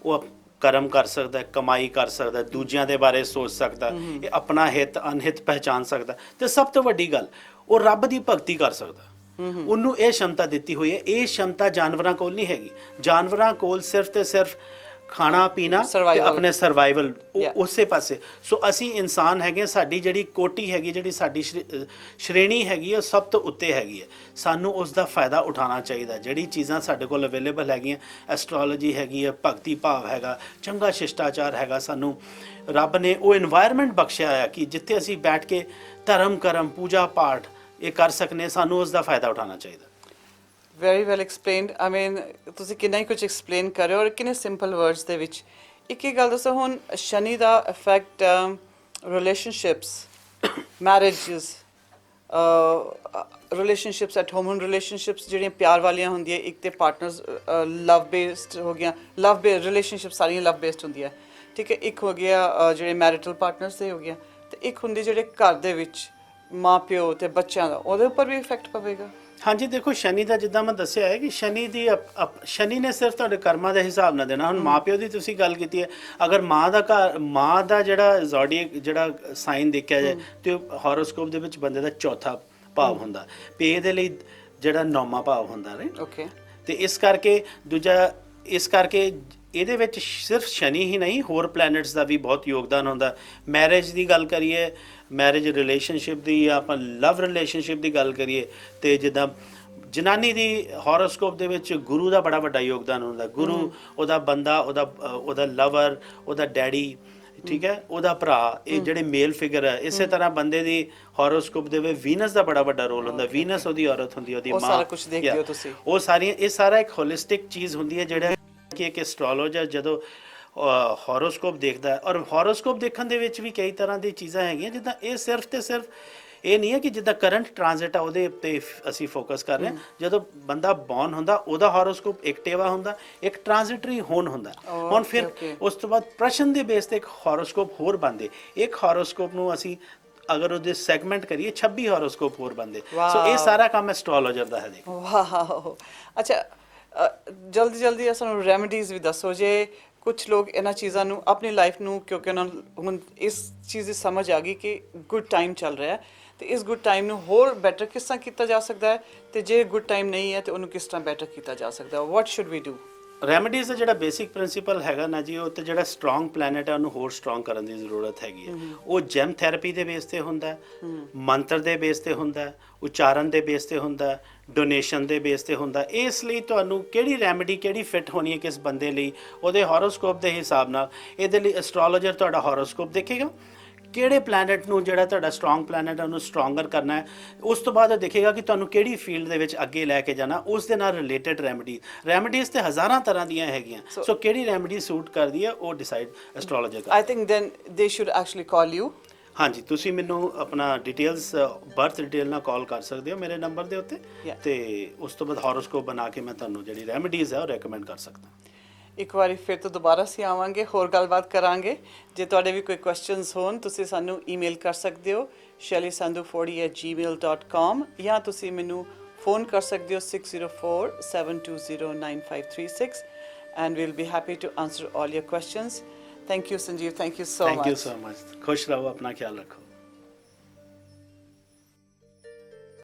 ਉਹ ਕਰਮ ਕਰ ਸਕਦਾ, ਕਮਾਈ ਕਰ ਸਕਦਾ, ਦੂਜਿਆਂ ਦੇ ਬਾਰੇ ਸੋਚ ਸਕਦਾ, ਇਹ ਆਪਣਾ ਹਿੱਤ ਅਨਹਿੱਤ ਪਹਿਚਾਨ ਸਕਦਾ, ਤੇ ਸਭ ਤੋਂ ਵੱਡੀ ਗੱਲ ਉਹ ਰੱਬ ਦੀ ਭਗਤੀ ਕਰ ਸਕਦਾ। ਉਹਨੂੰ ਇਹ ਸ਼ਮਤਾ ਦਿੱਤੀ ਹੋਈ ਹੈ। ਇਹ ਸ਼ਮਤਾ ਜਾਨਵਰਾਂ ਕੋਲ ਨਹੀਂ ਹੈਗੀ। ਜਾਨਵਰਾਂ ਕੋਲ ਸਿਰਫ ਤੇ ਸਿਰਫ ਖਾਣਾ ਪੀਣਾ ਤੇ ਆਪਣੇ ਸਰਵਾਈਵਲ, ਉਸੇ ਪਾਸੇ। ਸੋ ਅਸੀਂ ਇਨਸਾਨ ਹੈਗੇ, ਸਾਡੀ ਜਿਹੜੀ ਕੋਟੀ ਹੈਗੀ, ਜਿਹੜੀ ਸਾਡੀ ਸ਼੍ਰੇਣੀ ਹੈਗੀ, ਉਹ ਸਭ ਤੋਂ ਉੱਤੇ ਹੈਗੀ ਹੈ। ਸਾਨੂੰ ਉਸ ਦਾ ਫਾਇਦਾ ਉਠਾਉਣਾ ਚਾਹੀਦਾ। ਜਿਹੜੀ ਚੀਜ਼ਾਂ ਸਾਡੇ ਕੋਲ ਅਵੇਲੇਬਲ ਹੈਗੀਆਂ, ਐਸਟ੍ਰੋਲੋਜੀ ਹੈਗੀ ਹੈ, ਭਗਤੀ ਭਾਵ ਹੈਗਾ, ਚੰਗਾ ਸ਼ਿਸ਼ਟਾਚਾਰ ਹੈਗਾ, ਸਾਨੂੰ ਰੱਬ ਨੇ ਉਹ ਇਨਵਾਇਰਮੈਂਟ ਬਖਸ਼ਿਆ ਹੈ ਕਿ ਜਿੱਥੇ ਅਸੀਂ ਬੈਠ ਕੇ ਧਰਮ ਕਰਮ, ਪੂਜਾ ਪਾਠ ਇਹ ਕਰ ਸਕਨੇ, ਸਾਨੂੰ ਉਸ ਦਾ ਫਾਇਦਾ ਉਠਾਉਣਾ ਚਾਹੀਦਾ। Very well explained. I mean ਤੁਸੀਂ ਕਿੰਨਾ ਹੀ ਕੁਝ ਐਕਸਪਲੇਨ ਕਰ ਰਹੇ ਹੋ ਔਰ ਕਿੰਨੇ ਸਿੰਪਲ ਵਰਡਸ ਦੇ ਵਿੱਚ। ਇੱਕ ਗੱਲ ਦੱਸੋ, ਹੁਣ ਸ਼ਨੀ ਦਾ effect relationships, marriages, relationships at home, relationships ਜਿਹੜੀਆਂ ਪਿਆਰ ਵਾਲੀਆਂ ਹੁੰਦੀਆਂ, ਇੱਕ ਤੇ ਪਾਰਟਨਰਸ ਲਵ ਬੇਸਡ ਹੋ ਗਿਆ, ਰਿਲੇਸ਼ਨਸ਼ਿਪ ਸਾਰੀਆਂ ਲਵ ਬੇਸਡ ਹੁੰਦੀਆਂ, ਠੀਕ ਹੈ, ਇੱਕ ਹੋ ਗਿਆ ਜਿਹੜੇ ਮੈਰਿਟਲ ਪਾਰਟਨਰਸ ਦੇ ਹੋ ਗਿਆ, ਤੇ ਇੱਕ ਹੁੰਦੀ ਜਿਹੜੇ ਘਰ ਦੇ ਵਿੱਚ ਮਾਂ ਪਿਓ ਤੇ ਬੱਚਿਆਂ ਦਾ, ਉਹਦੇ ਉੱਪਰ ਵੀ ਇਫੈਕਟ ਪਵੇਗਾ? ਹਾਂਜੀ, ਦੇਖੋ ਸ਼ਨੀ ਦਾ ਜਿੱਦਾਂ ਮੈਂ ਦੱਸਿਆ ਹੈ ਕਿ ਸ਼ਨੀ ਨੇ ਸਿਰਫ ਤੁਹਾਡੇ ਕਰਮਾਂ ਦੇ ਹਿਸਾਬ ਨਾਲ ਦੇਣਾ। ਹੁਣ ਮਾਪਿਓ ਦੀ ਤੁਸੀਂ ਗੱਲ ਕੀਤੀ ਹੈ, ਅਗਰ ਮਾਂ ਦਾ ਜਿਹੜਾ ਜ਼ੋਡੀਅਕ ਜਿਹੜਾ ਸਾਈਨ ਦੇਖਿਆ ਜਾਏ ਤੇ ਹੋਰੋਸਕੋਪ ਦੇ ਵਿੱਚ ਬੰਦੇ ਦਾ ਚੌਥਾ ਭਾਵ ਹੁੰਦਾ, ਪੇ ਦੇ ਲਈ ਜਿਹੜਾ ਨੌਵਾਂ ਭਾਵ ਹੁੰਦਾ ਰਾਈਟ। ਓਕੇ। ਤੇ ਇਸ ਕਰਕੇ ਇਹਦੇ ਵਿੱਚ ਸਿਰਫ ਸ਼ਨੀ ਹੀ ਨਹੀਂ, ਹੋਰ ਪਲੈਨਟਸ ਦਾ ਵੀ ਬਹੁਤ ਯੋਗਦਾਨ ਹੁੰਦਾ। ਮੈਰਿਜ ਦੀ ਗੱਲ ਕਰੀਏ, ਮੈਰਿਜ ਰਿਲੇਸ਼ਨਸ਼ਿਪ ਦੀ, ਜਾਂ ਆਪਾਂ ਲਵ ਰਿਲੇਸ਼ਨਸ਼ਿਪ ਦੀ ਗੱਲ ਕਰੀਏ, ਤੇ ਜਿੱਦਾਂ ਜਨਾਨੀ ਦੀ ਹੋਰੋਸਕੋਪ ਦੇ ਵਿੱਚ ਗੁਰੂ ਦਾ ਬੜਾ ਵੱਡਾ ਯੋਗਦਾਨ ਹੁੰਦਾ। ਗੁਰੂ, ਉਹਦਾ ਬੰਦਾ, ਉਹਦਾ ਲਵਰ, ਉਹਦਾ ਡੈਡੀ, ਠੀਕ ਹੈ, ਉਹਦਾ ਭਰਾ, ਇਹ ਜਿਹੜੇ ਮੇਲ ਫਿਗਰ ਹੈ। ਇਸੇ ਤਰ੍ਹਾਂ ਬੰਦੇ ਦੀ ਹੋਰੋਸਕੋਪ ਦੇ ਵਿੱਚ ਵੀਨਸ ਦਾ ਬੜਾ ਵੱਡਾ ਰੋਲ ਹੁੰਦਾ। ਵੀਨਸ ਉਹਦੀ ਔਰਤ ਹੁੰਦੀ, ਉਹਦੀ ਮਾਂ। ਉਹ ਸਾਰਾ ਕੁਝ ਦੇਖਦੇ ਹੋ ਤੁਸੀਂ? ਉਹ ਸਾਰੀਆਂ, ਇਹ ਸਾਰਾ ਇੱਕ ਹੋਲਿਸਟਿਕ ਚੀਜ਼ ਹੁੰਦੀ ਹੈ, ਜਿਹੜਾ ਕਿ ਇੱਕ ਐਸਟ੍ਰੋਲੋਜਰ ਜਦੋਂ ਹੋਰੋਸਕੋਪ ਦੇਖਦਾ ਹੈ, ਔਰ ਹੋਰੋਸਕੋਪ ਦੇਖਣ ਦੇ ਵਿੱਚ ਵੀ ਕਈ ਤਰ੍ਹਾਂ ਦੀ ਚੀਜ਼ਾਂ ਹੈਗੀਆਂ, ਜਿੱਦਾਂ ਇਹ ਸਿਰਫ ਤੇ ਸਿਰਫ ਇਹ ਨਹੀਂ ਹੈ ਕਿ ਜਿੱਦਾਂ ਕਰੰਟ ਟ੍ਰਾਂਜ਼ਿਟ ਆ ਉਹਦੇ ਉੱਤੇ ਅਸੀਂ ਫੋਕਸ ਕਰ ਰਹੇ ਹਾਂ। ਜਦੋਂ ਬੰਦਾ ਬੌਰਨ ਹੁੰਦਾ, ਉਹਦਾ ਹੋਰੋਸਕੋਪ ਐਕਟਿਵਾ ਹੁੰਦਾ, ਇੱਕ ਟ੍ਰਾਂਜ਼ਿਟਰੀ ਹੋਣ ਹੁੰਦਾ। ਹੁਣ ਫਿਰ ਉਸ ਤੋਂ ਬਾਅਦ ਪ੍ਰਸ਼ਨ ਦੇ ਬੇਸ ਤੇ ਇੱਕ ਹੋਰੋਸਕੋਪ ਹੋਰ ਬਣਦੇ। ਇੱਕ ਹੋਰੋਸਕੋਪ ਨੂੰ ਅਸੀਂ ਅਗਰ ਉਹਦੇ ਸੈਗਮੈਂਟ ਕਰੀਏ, 26 ਹੋਰੋਸਕੋਪ ਹੋਰ ਬਣਦੇ। ਸੋ ਇਹ ਸਾਰਾ ਕੰਮ ਐਸਟ੍ਰੋਲੋਜਰ ਦਾ ਹੈ। ਦੇਖੋ, ਵਾਹ, ਅੱਛਾ, ਜਲਦੀ ਸਾਨੂੰ ਰੈਮਡੀਜ਼ ਵੀ ਦੱਸੋ। ਜੇ ਕੁਝ ਲੋਕ ਇਹਨਾਂ ਚੀਜ਼ਾਂ ਨੂੰ ਆਪਣੀ ਲਾਈਫ ਨੂੰ, ਕਿਉਂਕਿ ਉਹਨਾਂ ਨੂੰ ਹੁਣ ਇਸ ਚੀਜ਼ ਦੀ ਸਮਝ ਆ ਗਈ ਕਿ ਗੁੱਡ ਟਾਈਮ ਚੱਲ ਰਿਹਾ ਹੈ, ਤੇ ਇਸ ਗੁੱਡ ਟਾਈਮ ਨੂੰ ਹੋਰ ਬੈਟਰ ਕਿਸ ਤਰ੍ਹਾਂ ਕੀਤਾ ਜਾ ਸਕਦਾ ਹੈ, ਤੇ ਜੇ ਗੁੱਡ ਟਾਈਮ ਨਹੀਂ ਹੈ ਤੇ ਉਹਨੂੰ ਕਿਸ ਤਰ੍ਹਾਂ ਬੈਟਰ ਕੀਤਾ ਜਾ ਸਕਦਾ ਹੈ? ਵਾਟ ਸ਼ੁੱਡ ਵੀ ਡੂ? ਰੈਮਡੀਜ਼ ਦਾ ਜਿਹੜਾ ਬੇਸਿਕ ਪ੍ਰਿੰਸੀਪਲ ਹੈਗਾ ਨਾ ਜੀ, ਉਹ ਤੇ ਜਿਹੜਾ ਸਟਰੋਂਗ ਪਲੈਨਟ ਹੈ ਉਹਨੂੰ ਹੋਰ ਸਟਰੋਂਗ ਕਰਨ ਦੀ ਜ਼ਰੂਰਤ ਹੈਗੀ ਹੈ। ਉਹ ਜੈਮ ਥੈਰੇਪੀ ਦੇ ਬੇਸ ਤੇ ਹੁੰਦਾ, ਮੰਤਰ ਦੇ ਬੇਸ ਤੇ ਹੁੰਦਾ, ਉਚਾਰਨ ਦੇ ਬੇਸ ਤੇ ਹੁੰਦਾ, ਡੋਨੇਸ਼ਨ ਦੇ ਬੇਸ ਤੇ ਹੁੰਦਾ। ਇਸ ਲਈ ਤੁਹਾਨੂੰ ਕਿਹੜੀ ਰੈਮਡੀ ਕਿਹੜੀ ਫਿੱਟ ਹੋਣੀ ਹੈ ਕਿਸ ਬੰਦੇ ਲਈ, ਉਹਦੇ ਹੋਰੋਸਕੋਪ ਦੇ ਹਿਸਾਬ ਨਾਲ। ਇਹਦੇ ਲਈ ਐਸਟ੍ਰੋਲੋਜਰ ਤੁਹਾਡਾ ਹੋਰੋਸਕੋਪ ਦੇਖੇਗਾ, ਕਿਹੜੇ ਪਲੈਨਟ ਨੂੰ, ਜਿਹੜਾ ਤੁਹਾਡਾ ਸਟਰੋਂਗ ਪਲੈਨਟ ਹੈ ਉਹਨੂੰ ਸਟਰੋਂਗਰ ਕਰਨਾ ਹੈ। ਉਸ ਤੋਂ ਬਾਅਦ ਉਹ ਦੇਖੇਗਾ ਕਿ ਤੁਹਾਨੂੰ ਕਿਹੜੀ ਫੀਲਡ ਦੇ ਵਿੱਚ ਅੱਗੇ ਲੈ ਕੇ ਜਾਣਾ, ਉਸ ਦੇ ਨਾਲ ਰਿਲੇਟਡ ਰੈਮਡੀਜ਼ ਤੇ ਹਜ਼ਾਰਾਂ ਤਰ੍ਹਾਂ ਦੀਆਂ ਹੈਗੀਆਂ। ਸੋ ਕਿਹੜੀ ਰੈਮਡੀ ਸੂਟ ਕਰਦੀ ਹੈ ਉਹ ਡਿਸਾਈਡ ਐਸਟ੍ਰੋਲੋਜਰ ਕਰਦਾ। I think then they should actually call you. ਹਾਂਜੀ, ਤੁਸੀਂ ਮੈਨੂੰ ਆਪਣਾ ਡਿਟੇਲਸ, ਬਰਥ ਡਿਟੇਲ ਨਾਲ ਕਾਲ ਕਰ ਸਕਦੇ ਹੋ ਮੇਰੇ ਨੰਬਰ ਦੇ ਉੱਤੇ, ਤੇ ਉਸ ਤੋਂ ਬਾਅਦ ਹੋਰੋਸਕੋਪ ਬਣਾ ਕੇ ਮੈਂ ਤੁਹਾਨੂੰ ਜਿਹੜੀ ਰੈਮਡੀਜ਼ ਹੈ ਉਹ ਰეკਮੈਂਡ ਕਰ ਸਕਦਾ। ਇੱਕ ਵਾਰੀ ਫਿਰ ਤੋਂ ਦੁਬਾਰਾ ਅਸੀਂ ਆਵਾਂਗੇ, ਹੋਰ ਗੱਲਬਾਤ ਕਰਾਂਗੇ। ਜੇ ਤੁਹਾਡੇ ਵੀ ਕੋਈ ਕੁਐਸਚਨਸ ਹੋਣ, ਤੁਸੀਂ ਸਾਨੂੰ ਈਮੇਲ ਕਰ ਸਕਦੇ ਹੋ shellySandhu40@gmail.com, ਜਾਂ ਤੁਸੀਂ ਮੈਨੂੰ ਫੋਨ ਕਰ ਸਕਦੇ ਹੋ 6047209536, and we'll be happy to answer all your questions. Thank you, Sanjeev. Thank you so much. Thank you so much. खुश रहो, अपना ख्याल रखो।